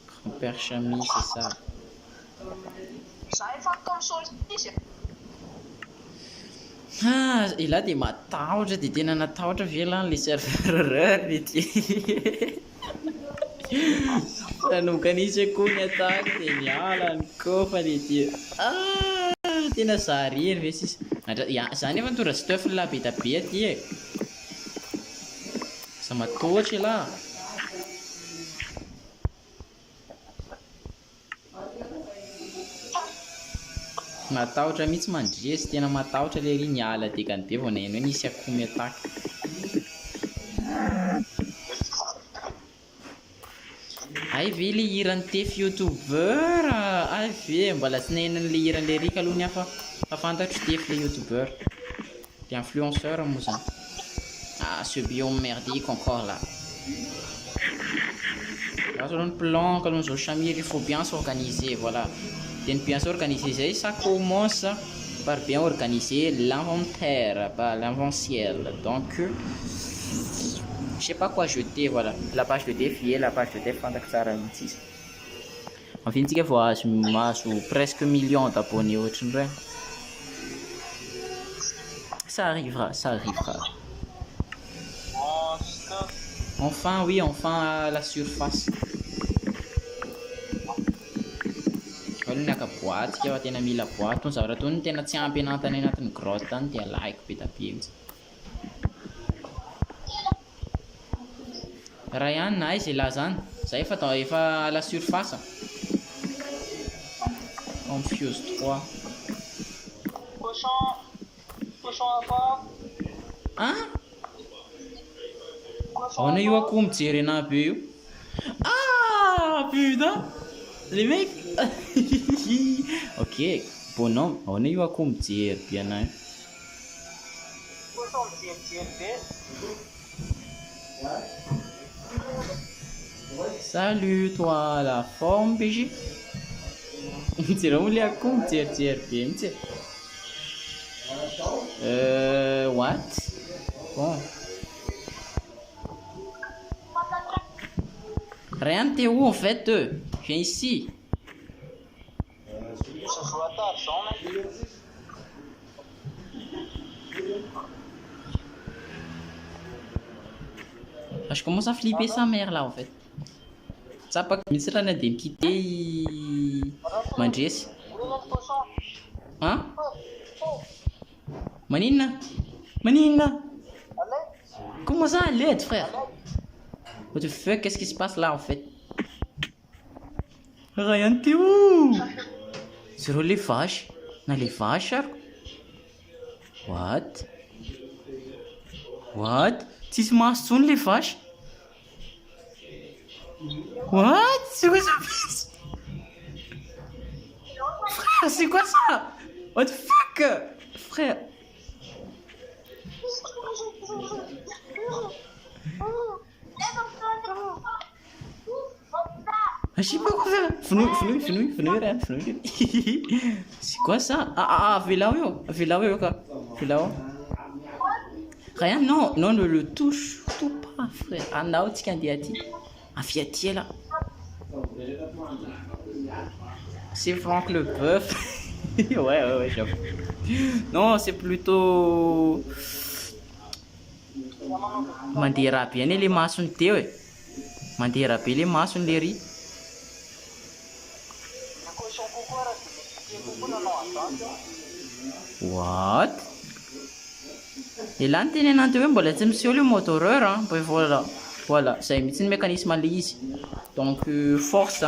Grand-père Chami, c'est ça. Za efa atao solstice. Ah, et là dia matahotra dia tena natahotra velany le serveur ity. Nanombokanisy koa ny attaque dia niala ny kofa le ty. Ah, tena zariry ve sisa. Zany efa nitora stuff la be tabe aty e. Za matohatra la. Matahotra mihitsy mandresy, tena matahotra le ry niala dikany be vao naino hoe nisy akoho miataka. Ay ve le hirany tefy youtubeur? Ay ve mbola tsy nainany le hirany le rika aloha ny hafa fantatro tefy le youtubeur. Le influenceur moa zany. Ah, ce biome merdique encore là. Là selon le plan que nous Chamir, il faut bien s'organiser, voilà. De bien s'organiser, ça commence par bien organiser l'inventaire, pas l'inventiel. Donc, je sais pas quoi jeter, voilà. La page de défi, la page de défendre que ça ralentit. En fin de compte, je presque million d'abonnés au channel. Ça arrivera, ça arrivera. Enfin, oui, enfin à la surface. Naka boaty fa tena mila boaty tony zavatra tony tena tsy ampy anatany anatin'ny grotte tany dia like be tabe mihitsy. Raha ihany na izy la zany zay efa à la surface. On fuse 3. Cochon à part. Hein? On a eu à comme tirer na peu. Ah putain! Les mecs. Ok, bonhomme, on a eu à comme dire bien hein. Salut toi la forme BG. C'est vraiment les à comme dire bien. What? Bon. Rien t'es où en fait? Viens ici. Je commence à flipper sa mère là en fait. Ça pas comme ça n'a de quitter Mandres. Hein? Manina? Comment ça allait frère? What the fuck, qu'est-ce qui se passe là en fait? Ryan, t'es où? Sur les vaches? Dans les vaches? What? Tu se masses sur les vaches? What? C'est quoi ça? Frère, c'est quoi ça? What the fuck? Frère. Je sais pas quoi faire. Fenouille. C'est quoi ça? Ah, Vélaoyo. Rien, non, ne le touche tout pas, frère. Ah, non, tu candies à ti. Ah, fiatier là. C'est Franck le Bœuf. Ouais, j'avoue. Non, c'est plutôt. Mandira bien les maçons teo. Mandira bien les maçons les riz. What? Et là, teny ananty hoe mbola tsy miseho le motoreur, hein. Voilà, zay mihitsy ny mécanisme le izy. Donc force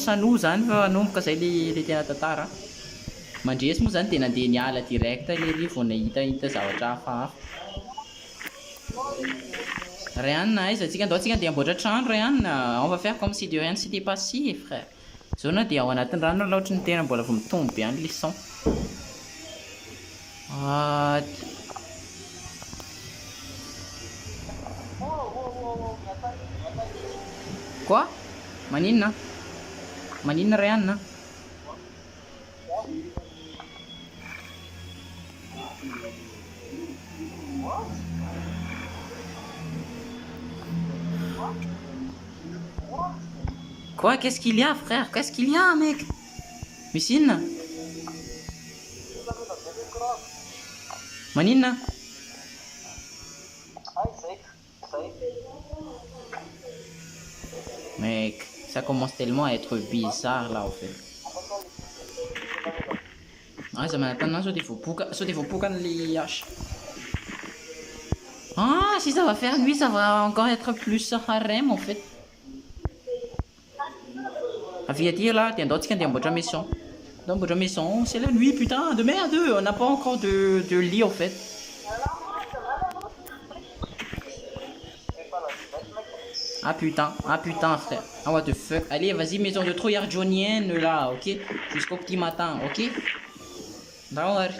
anao zany fa anomboka zay le tena tantara. Mandresy moa zany dia nandeha niala direct le rivo vao nahita zavatra hafahafa. Ryan, aiza antsika andao antsika andeha amboatra trano Ryan, on va faire comme si de rien ne s'était passé frère. Zao na dia ao anatin'ny rano la ohatry ny tena mbola vao mitombo be any le son. Quoi? Maninona? Maninona Ryan? Quoi? Qu'est-ce qu'il y a frère? Qu'est-ce qu'il y a mec? Missine? Manina? Mec, ça commence tellement à être bizarre là en fait. Ah, ça m'attend, so des faux poucan les haches. Ah, si ça va faire nuit, ça va encore être plus harem en fait. À dire là, t'es d'autres qui ont une maison. Dans votre maison, c'est la nuit, putain, de merde, on n'a pas encore de lit en fait. Ah putain frère. Ah what the fuck. Allez, vas-y, maison de trouillard johnienne là, ok? Jusqu'au petit matin, ok? D'accord.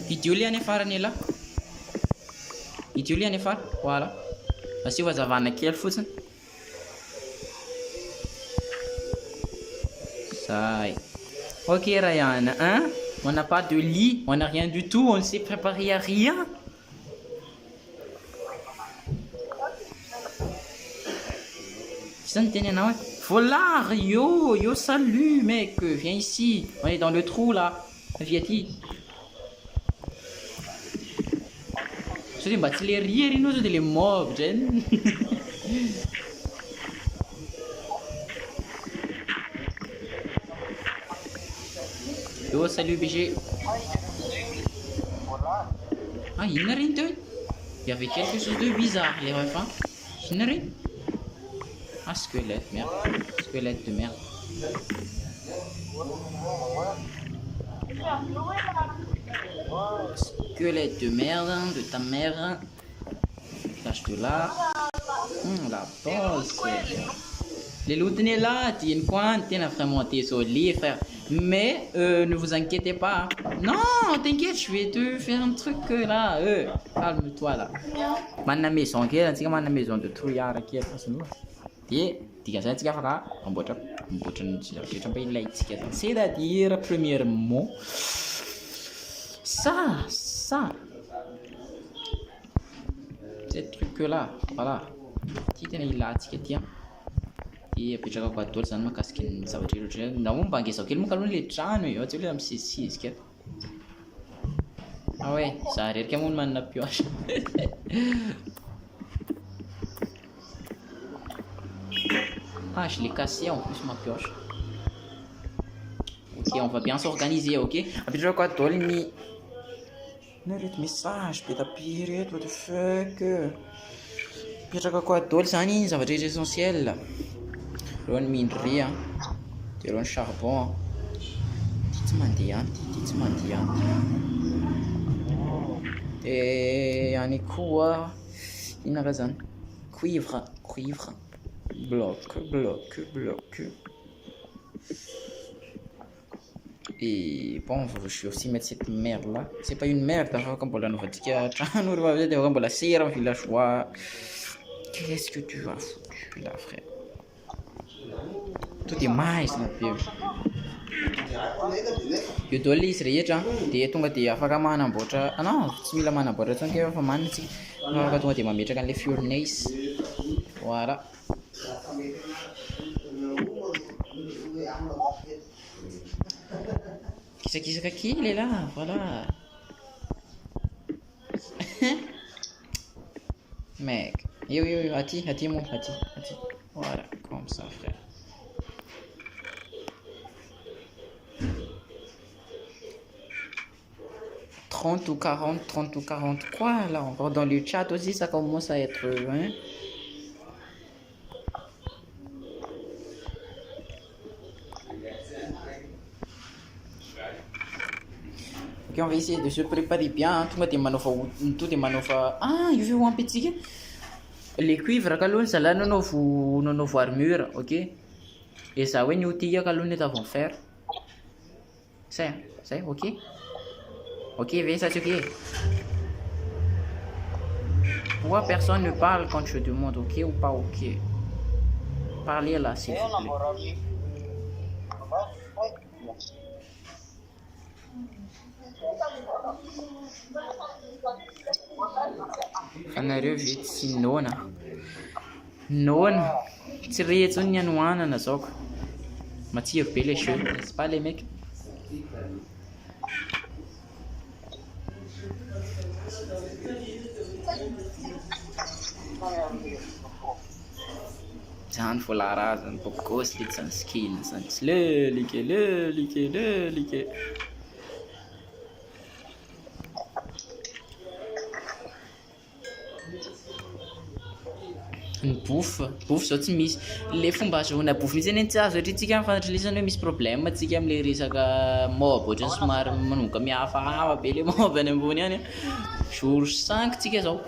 Idioli any farany là. Idioli any fara. Voilà. Asio vazavana kely fotsiny. Ça. Ok Ryan, hein? On n'a pas de lit, on n'a rien du tout, on ne s'est préparé à rien. Volard, yo, salut mec, viens ici, on est dans le trou là, viens-y. Je dis, tu les rires, nous sommes des mobs, Jen. Yo, salut BG. Ah, il n'y a rien de... Il y avait quelque chose de bizarre, les refs, hein. Il n'y a rien. Ah, squelette, merde. Squelette de merde. Squelette de merde, de ta mère. Cache-toi là. La bosse. Les loutenez là, tiens quoi, tiens vraiment tes solis, frère. Mais ne vous inquiétez pas. Non, t'inquiète, je vais te faire un truc là. Calme-toi là. Mana maison, ok? C'est comme une maison de trouillard qui est face à nous. C'est-à-dire, premièrement, ça, ces trucs-là, voilà. Tiens, là, tiens. Et puis, je vais te dire que ça va être le non, pas que ça, qu'il m'a calmé les trans, mais tu l'as mis ici, ah ouais, ça a l'air que mon man n'a pioche. Ah, je l'ai cassé en plus ma pioche. Ok, on va bien s'organiser, ok? Après, je vais te dire que message, putain, pire, what the fuck? Puis, je vais te dire ça va être essentiel. Ron minerai, de ron charbon. Dites mandiante. Et on est quoi? Il n'a raison. Cuivre. Bloc. Et bon, je vais aussi mettre cette merde là. C'est pas une merde, comme pour la nouvelle ticket. Nous devons dire comme pour la cire, on fait la choix. Qu'est-ce que tu as foutu là, frère? Tout est mais na biby. Yo daholo izy rehetra dia tonga dia afaka manamboatra. Ah non, tsy mila manamboatra tsony ke fa manitsika. Afaka tonga dia mametraka an'ilay furnace. Voilà. Kisakisaka kely là, voilà. Mec, yo, aty mon, aty. Voilà, comme ça, frère. « 30 ou 40, 30 ou 40. Quoi, là, encore dans le chat aussi, ça commence à être... Hein? Ok, on va essayer de se préparer bien. Tout est manofa. Ah, il veut un petit. Les cuivres, calon, ça là, non, faut armure, ok? Et ça, ouais, nous, tia, calon, est avant faire. C'est, ok? Ok, viens, ça, c'est ok. Pourquoi personne ne parle quand je demande ok ou pas ok? Parlez là, s'il vous plaît. Fanareo ve tsy nona tsy rehetso ny anohanana zao ko matsiro be les jeux, n'est-ce pas les mecs? Zany voalarazany bokosy le tsy ny skin zany tsy lelike ny bofy zao tsy misy le fomba azahoana bofy misy eny tsy azo satria tsika mifanatrilesana hoe misy problème tsika am'le resaka mob ohatrany somary manoka mihafahafa be le mob any ambony any jour 5 tsika zao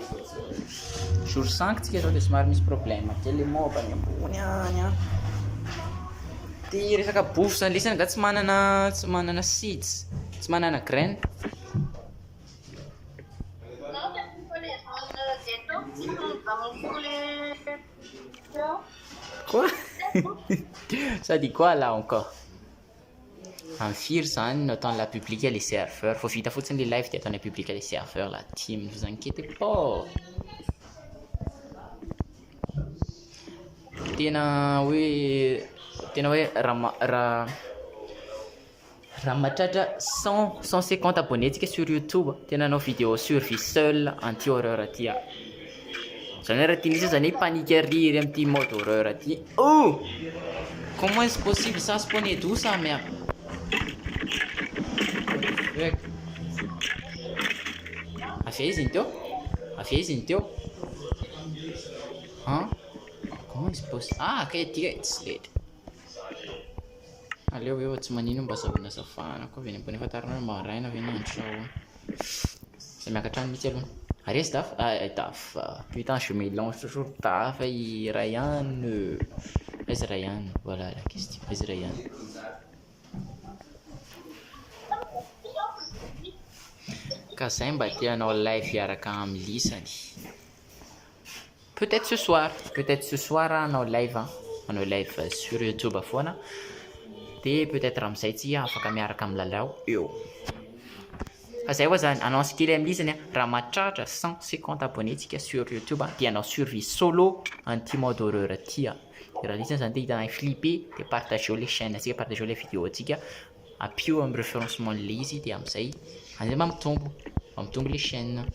dia somary misy problème de le mob any ambony any de resaka bofy zany lesana ga tsy manana seeds tsy manana graine. Quoi? Ça dit quoi là encore? En fier zany natao la publier les serveurs. Faut vita fotsiny les live dia ataona publier les serveurs la team, ne vous inquiétez pas. Tena hoe raha mahatratra 150 abonnés tsika sur YouTube tena anao vidéo survie seul anti-horreur aty. Zany raha tia misy zany panique rire am'ty mode horreur aty. Oh! Comment est-ce possible ça spawner d'où ça merde? Afia izy ny teo? Hein? Comment est-ce possible? Ah, que it's late. Aleo eo tsy manino mba zavona safana koa veny ambony fatarana maraina ve nandro sao ça miakatrano mihitsy aloha. Ares Daf. Putain, je mélange toujours Daf et Ryan. Est-ce Ryan? Voilà la question. Est-ce Ryan? Ka zay mba tianao live iaraka amin'ny lisany. Peut-être ce soir anao live sur YouTube foana. De peut-être am'izay tsy afaka miaraka amin'ny lalao eo. Fa zay zany anao skily amin'ny lisany raha mahatratra 150 abonnés tsika sur YouTube dia anao survie solo anti mode horreur aty. Raha lisany zany de hitanay flipper de partager les chaînes tsika, partager les vidéos tsika, apio amin'ny référencement le izy de am'izay anzay mampitombo les chaînes.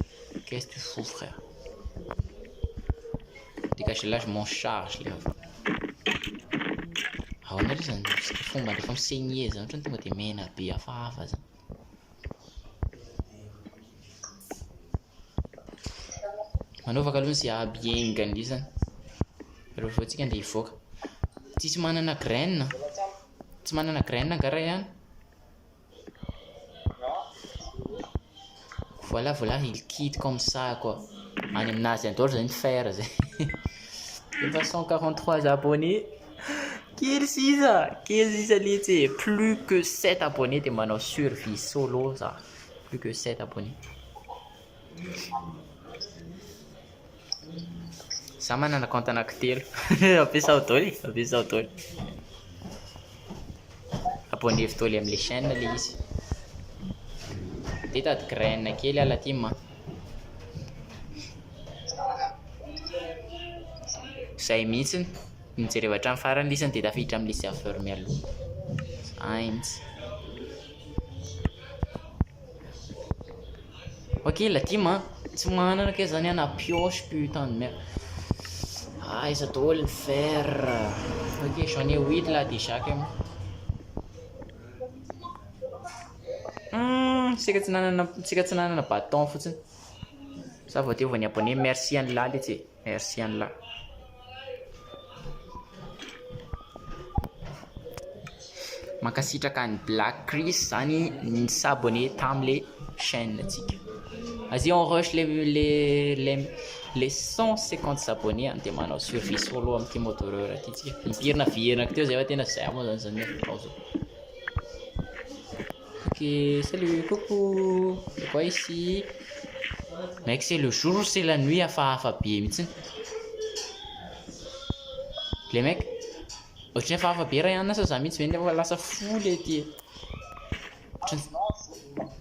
Qu'est-ce que tu fous frère? Dégage là, je m'en charge là. Ah on a les fomba rehefa misaigner zany ohatrany tonga de mena be hafahafa zany. Manaovaka aloha zay abiengany lisany rehefa antsika andeha hivoaka tsisy manana graine ngara ihany. Voilà il quitte comme ça quoi. Any aminazy andôra zany faire zay. Efa 143 abonnés. Quel sisa litsy plus que 7 abonnés de manao survie solo ça. Plus que 7 abonnés. Ça manana compte anankitelo. Ampiasao daholo. Abonné fitôly am'le chaîne le izy. De tady graine kely ala ty ma. Zay mihitsiny nijereva hatramin'ny farany lisany de tafiditra amin'le serveur mialoha. Zay mihitsy. Ok la team tsy manana ke zany ana pioche putain de merde. Ah, ça doit le faire. Ok, j'en ai 8 là déjà quand même. Sika tsy nanana bâton fotsiny. Ça va teo vao niabonné merci an'la le tsy merci an'la. Mankasitraka ny Black Chris zany ny s'abonner tam'le chaîne tsika. Vas-y on rush les 150 abonnés de manao survie solo amin'ity motoreur aty tsika. Nipirina virina teo zay fa tena zay moa zany zao. Ok, salut, coucou, c'est quoi ici? Mec, c'est le jour ou c'est la nuit à be mihitsy. Les mecs, ohatrany hafahafa be raha ihany sa za mihitsy ve nefa lasa fou le ty.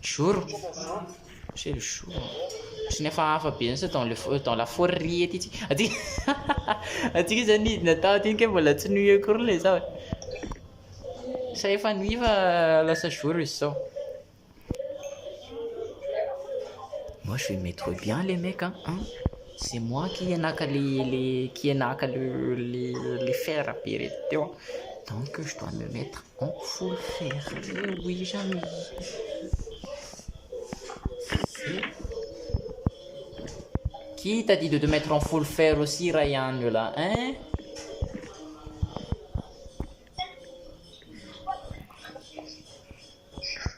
Jour, c'est le jour. Ohatrany hafahafa be sa dans la forêt aty tsika. Aty zany natao aty ke mbola tsy nuit akory le za. Ça efa nuit va lasa jour izy zao. Moi je vais mettre bien les mecs hein. C'est moi qui enaka les fers à péréter. Donc je dois me mettre en full fer. Oui, jamais. Qui t'a dit de te mettre en full fer aussi, Ryan, là, hein?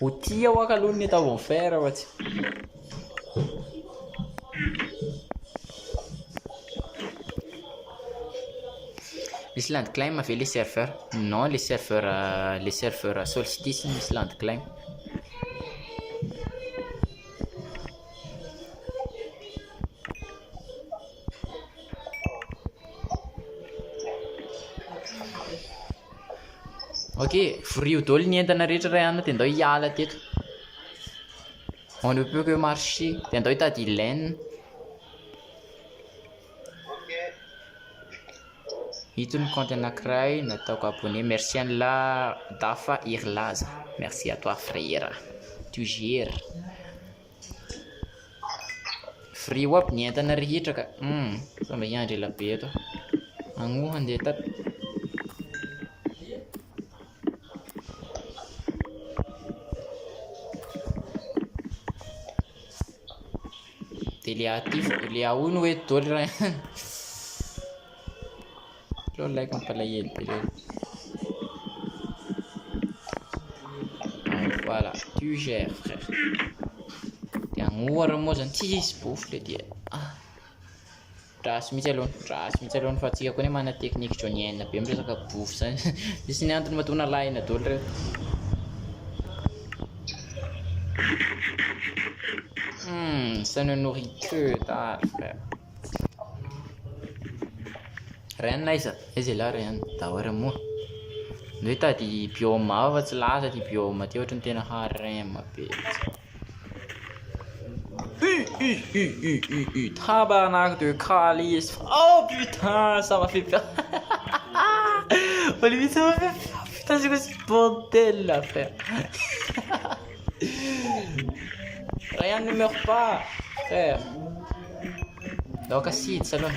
Au tia wakalun ni tao en fer, ouais. L'Island Climb avait les surfeurs. Non, les surfeurs Solstice, l'Island Climb. Ok, frio daholo ny entana rehetra ray anao dia andao hiala teto. On ne peut que marcher. Dia andao hitady ilaine. Ito ny compte anankiray nataoko abonné. Merci an'la Dafa Irlaza. Merci à toi frère. Tu gères. Frio aby ny entana rehetra ka. Samba hiandry ela be eto. Agno handeha tato. Le aho no hoe daholo raha. Like mampalahelo be le. Voilà, tu gères frère. Dia agnoara moa zany tsisy bofo le dia. Drasy mihitsy aloha fa tsika koa ne mana technique jonienne be miresaka bofo zany. Misy ny antony mahatonga lahina daholo reo. Ça ne nourrit que dalle frère. Rien aiza là rien dahoara moa. Ndio hitady bioma fa tsy laza ty bioma ty ohatrany tena harem be. Tabarnak de calice. Oh putain, ça m'a fait peur. Oh limite ça m'a fait peur. Putain, c'est quoi ce bordel là frère? Rien ne meurt pas frère. Lokasit salon,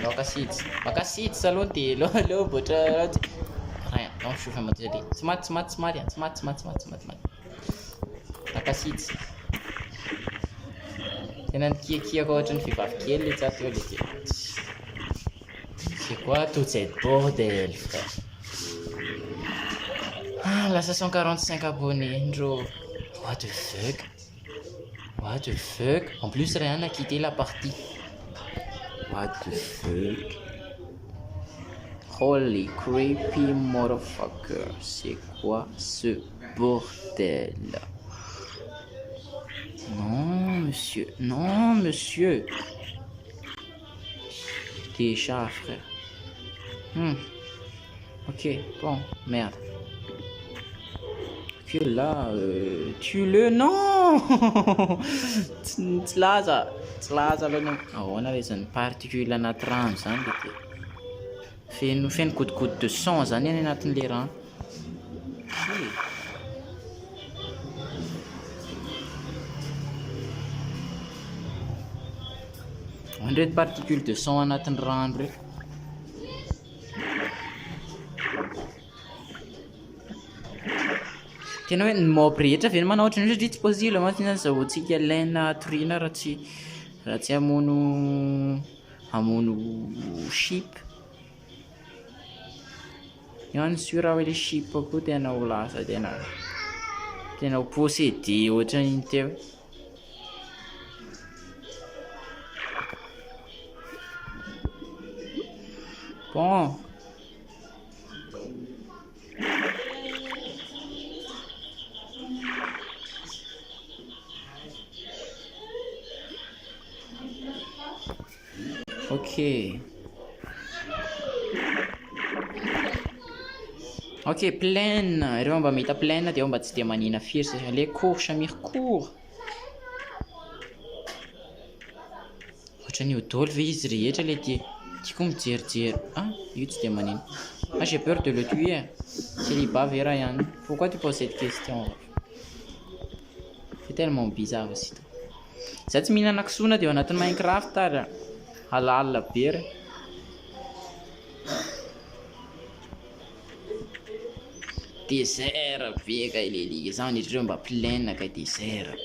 Makasit salon ti lo botra. Rien, non, je fais ma télé. Smart. Makasit. Tenan qui a coach une fille qui est les C'est quoi tout cette bordel frère? Ah, la 145 abonnés, Joe. What the fuck? En plus, rien a quitté la partie. What the fuck? Holy creepy motherfucker. C'est quoi ce bordel? Non, monsieur. Déjà, frère. Ok, bon, merde. Que là, tue-le, non. Tlaza là non. On a les particules en trans, hein. Fait une coup de sang, ça n'est pas les rangs. An'ireto particule de sang anatin'ny rano reto. Tena hoe ny mob rehetra ve manao ohatran'io satria tsy possible mantsy zany zahoantsika laine toriana raha tsy hamono ship. Ihany sûr raha hoe le ship koa tena ho lasa tena ho possédé ohatran'iny teo. Bon. Ok, plaine. Rehefa mba mahita plaine dia mba tsy dia manina firy satria le course mirecourt. Ohatran'io daholo ve izy rehetra le tiako mijerijery. Ah, io tsy dia manina. Ah, j'ai peur de le tuer. Célibat ve Ryan? Pourquoi tu poses cette question? C'est tellement bizarre aussi. Za tsy mihinana kisoa dia ao anatin'ny Minecraft ary halala be re. Désert be ka les zany ireo mba plaine ka désert.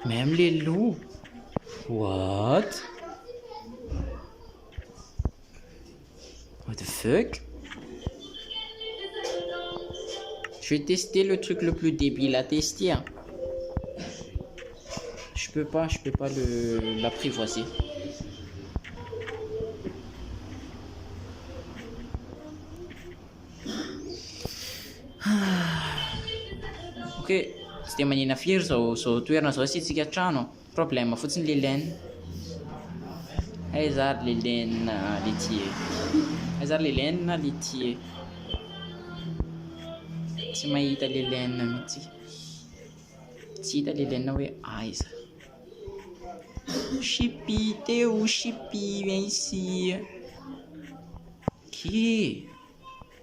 Même les loups. What the fuck? Je vais tester le truc le plus débile à tester. Hein. Je peux pas l'apprivoiser. Ok, tsy dia manina firy zao toerana zao asitsika trano. Problème fotsiny le laine. Aizary le laine laitier. Aizary le laine laitier. Tsy mahita le laine mihitsy. Tsy hita le laine hoe aiza. Chippy, t'es où Chippy? Viens ici. Qui?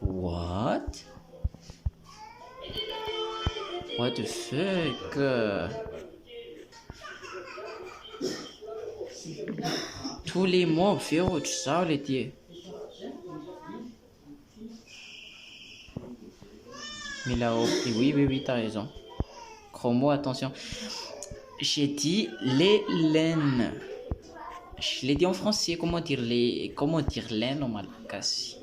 What the fuck? Tous les mobs fait autre ça les tiers. Mais là-haut, oui, t'as raison. Chromo, attention. J'ai dit les laines. Je l'ai dit en français. Comment dire laine en malgache?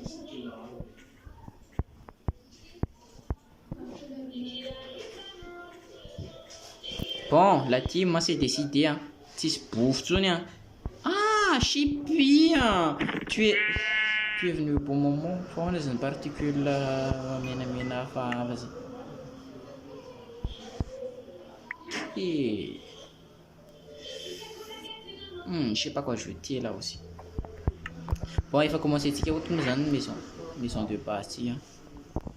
Bon, la team, moi c'est décidé. Hein. Si se bouffe, tu vois. Ah, Chippy, hein. Tu es venu au bon moment. Faut une particule. Vas-y. Et... je sais pas quoi jeter là aussi. Bon, il faut commencer à tirer autre maison de bâti. Hein.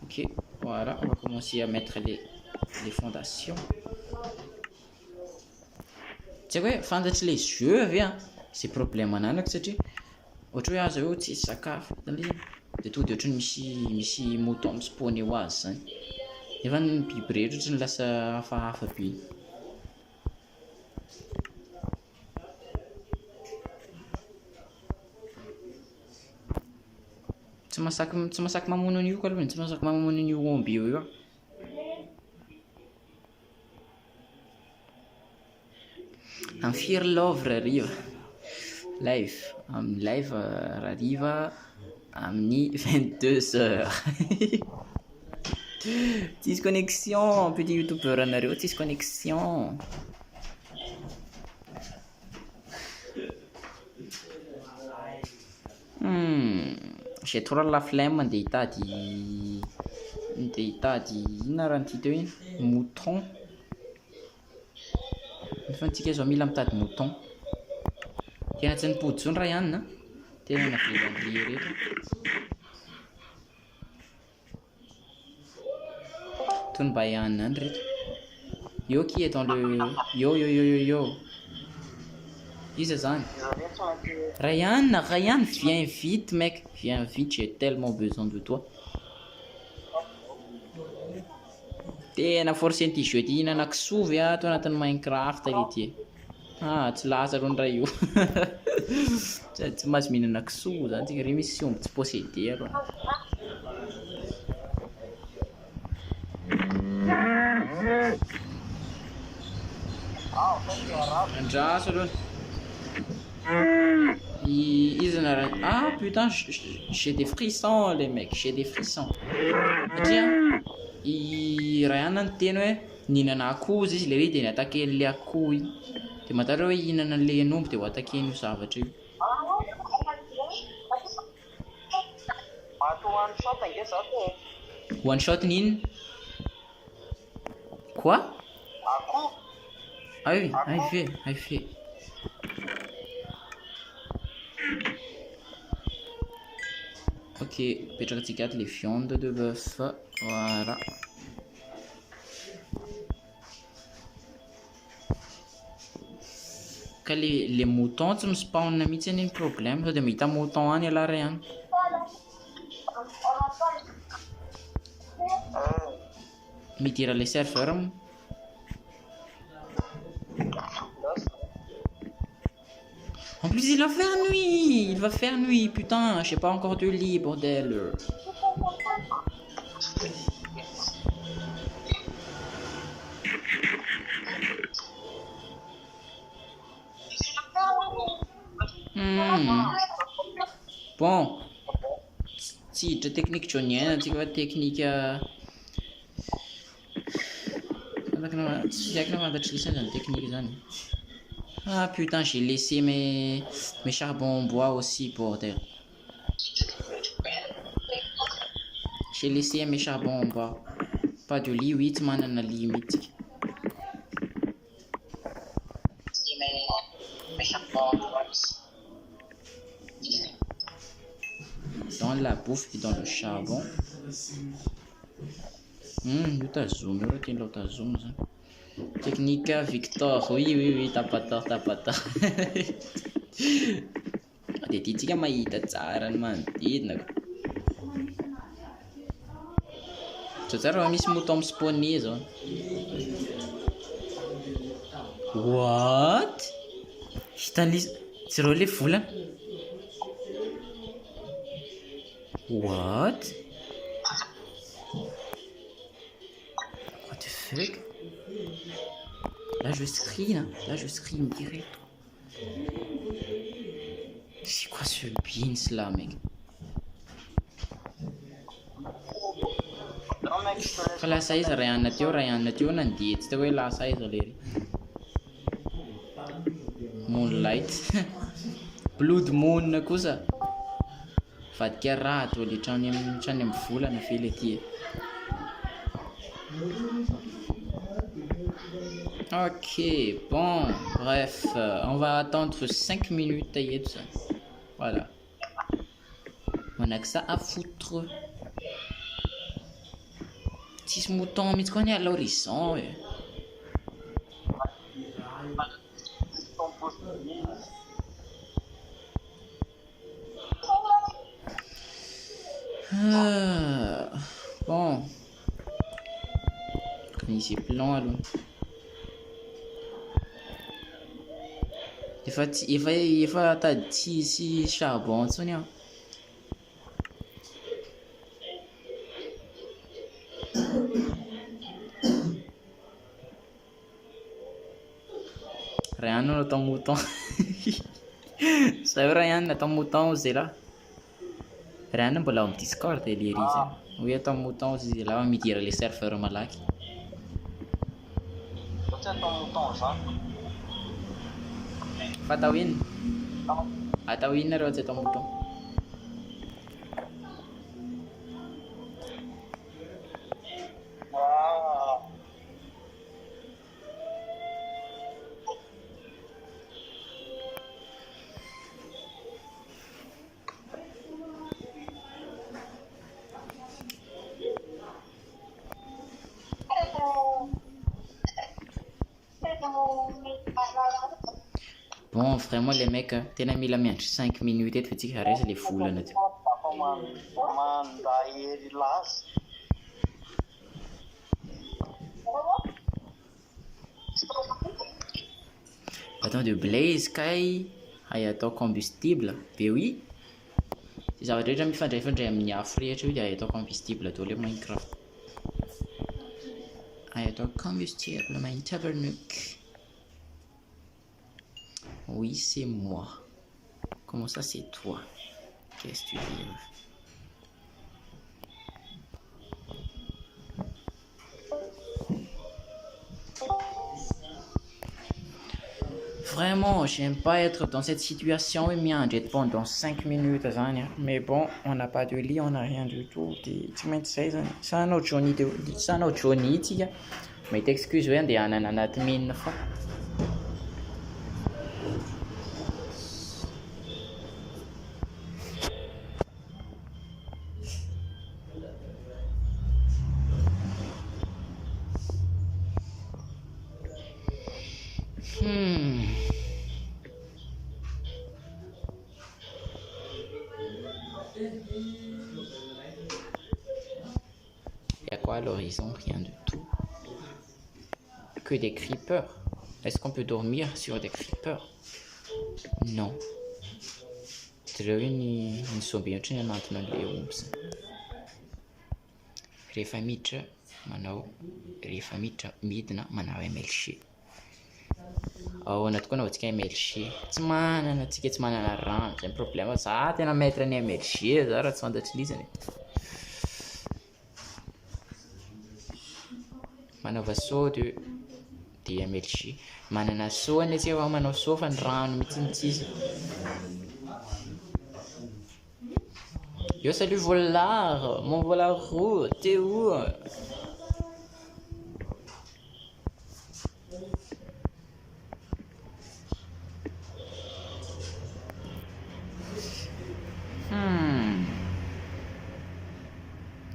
Ok, voilà, on va commencer à mettre les fondations. Tu sais quoi, fantatry les yeux, viens. C'est problème ananako satria ohatra hoe aza hoe tsy sakafo dia to dia ohatrany misy mouton mispawn eo azy zany. Nefa ny biby rehetra ohatrany lasa hafahafa be. Tsy masaky mamono an'io koa aloha, tsy masaky mamono an'io omby io. Amin'ny firy love rariva live amin'ny live rariva amin'ny 22h. Tsisy connexion petit youtubeur anareo, tsisy connexion. J'ai trop la flemme andeha hitady inona raha ny teo iny mouton. Nefa antsika zao mila mitady mouton. Tena tsy nipody zao ny raha ihany na tena navelan'ny rehetra. Tony mba ihany any reto. Yo qui est dans le yo. Iza zany. Ryan, viens vite mec, viens vite, j'ai tellement besoin de toi. Tena forcé ty jeu ty hinana kisoa ve ato anatin'ny Minecraft le ty. tsy lasa aloha ndray io tsy mahazo mihinana kisoa zany tsika ry misy omby tsy possédé aloha andraso aloha izy ah putain j'ai des frissons les mecs j'ai des frissons satria Ryan ny teny hoe nihinana akoho izy le ry de niataken'le akoho iny de matatra hoe hihinana an'le omby de ho atakeny io zavatra io one shot n'inona quoi ah oui ai fait ok petraka tsika ato les viandes de bœuf voilà ka les moutons tsy mispawn mihitsy any problème sao de mahita mouton any alary any midira les serveurs mo en plus il va faire nuit putain j'ai pas encore de lit bordel bon si hiditra technique johnnienne antsika fa technique tsy haiko na fantatry lisany zany technique zany ah putain j'ai laissé mes charbons en bois aussi bordel j'ai laissé mes charbons en bois pas de lit oui tsy manana limite dans la bouffe et dans le charbon t'as zoom t'as zoom technique Victor oui t'as pas tort de tiatsika mahita tsara ny manodidina tsara raha misy mouton spawné zao what hitan'le zero le volana what the fuck là je screen direct c'est quoi ce beans là mec fa lasa izy Ryan teo nandihy tsy teo hoe lasa izy lery moonlight blood moon kosa vadika raha to le trany amin'ny volana fe le ty ok bon bref on va attendre 5 minutes et tout ça voilà on a que ça à foutre six moutons mais tu connais à l'horizon bon c'est plan alors efa tady tsy charbon tsony aho Ryan natao mouton sao Ryan natao mouton zay lah Ryan mbola ao amin'ny Discord lery izy hoe atao mouton izy là midira les serveurs malaky fa atao inona reo tsy atao mouton bon vraiment les mecs tena mila miandry 5 minutes eto fa tsika resa le volana ty Bâton de blaze kay hay atao combustible be oui sy zavatra rehetra mifandray amin'ny afo rehetra io dia hay atao combustible atao le Minecraft hay atao combustible main tabernuc. Oui c'est moi. Comment ça c'est toi? Qu'est-ce que tu veux? Vraiment, j'aime pas être dans cette situation et miandry pendant 5 minutes, mais bon, on n'a pas de lit, on n'a rien du tout. C'est un autre journée, mais t'excuses, ouais, des ananas mine. Il y a quoi à l'horizon? Rien du tout. Que des creepers. Est-ce qu'on peut dormir sur des creepers? Non. Zareo ny zombie ohatra ny anatiny an'ilay omby. Rehefa miditra manao, rehefa miditra midina manao MLC. Ao anaty koa anaovantsika MLC. Tsy manana antsika tsy manana rano, zay problème. Za tena maître ny MLC za raha tsy fantatry lizany. Manaova saut de MLC. Manana saut ny tsy manao saut fa ny rano mitsinitsy. Yo salut volard, mon volard roux, t'es où?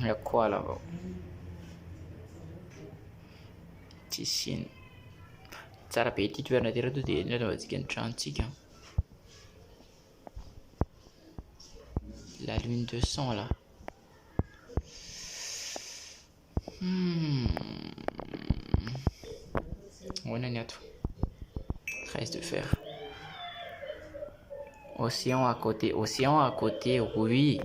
Il y a quoi là-bas? Tisine. Tsara be ity toerana ty raha to dia anaovantsika ny tranontsika. La lune de sang là. On a tout. Reste de fer. Océan à côté, oui.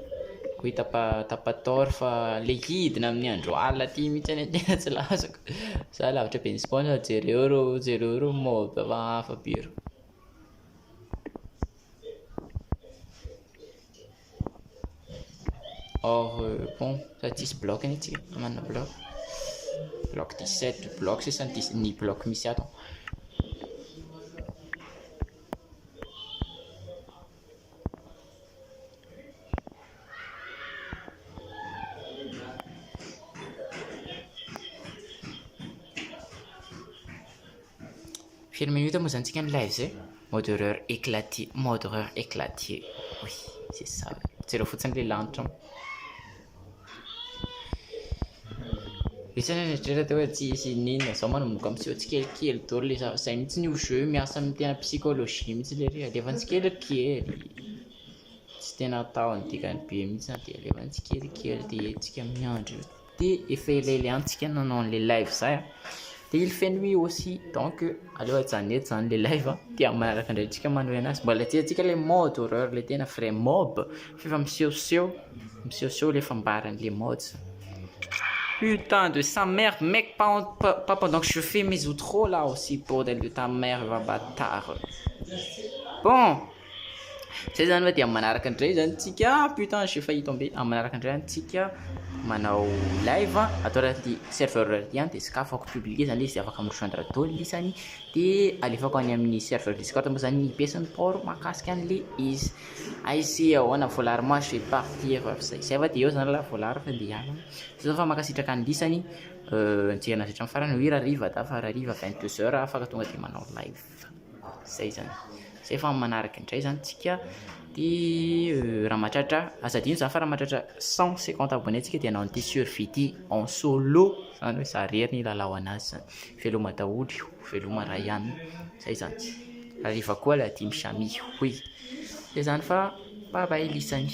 Oui, t'as pas tort fa le hidina amin'ny andro alina ty mihitsy any tena tsy lazako. Za lavitra be ny spawn jereo mob hafa be ro. Or bon, ça 10 blocs antsika manana bloc 17 blocs, c'est ça 10 blocs misy ato. Firy minutes moa zany antsika ny live zay? Mode horreur éclaté. Oui, c'est ça. Jereo fotsiny le lanitra. Isany netrehatra teo hoe tsy ninona zao manomboka amin'seo tsikelikely daholo le zay mihitsy ny jeu miasa amin'ny tena psychologie mihitsy le re alevantsikelikely tsy tena atao ny dikany be mihitsy dia alevantsikelikely dia tsika miandry dia efa elaela antsika nanao an'le live zay dia il fait nuit aussi donc aleo ajanety zany le live dia manaraka indray tsika manohy anazy mbola tiantsika le mode horreur le tena vrai mob fefa misehoseho le fambaran'le mods. Putain de sa mère, mec, pas pendant que je fais mes outros là aussi, bordel de ta mère, va bâtard. Bon, c'est ça, dia manaraka indray zany tsika. Putain, j'ai failli tomber. Manaraka indray tsika manao live atao raha serveur ty dia sakafo ako publier zany izy afaka rejoindre daholo isany dia alefako any amin'ny serveur Discord moa zany pièce-ny port mahakasika an'le izy. Aizy ahoana volary moi je vais partir zay fa dia eo zany la volary fa dia hiala zao fa makasitraka ny lisany antsihana zatra farany hira riva dafara riva 22h afaka tonga dia manao live zay zany zay fa manaraka indray zany tsika dia raha mahatratra asadino zany fa raha mahatratra 150 abonnés tsika dia anao ny survie en solo zany hoe za rery ny lalao anazy zany veloma daholo veloma raha ihany zay zany riva koa la dimy samy oui dia zany fa bye bye lisany.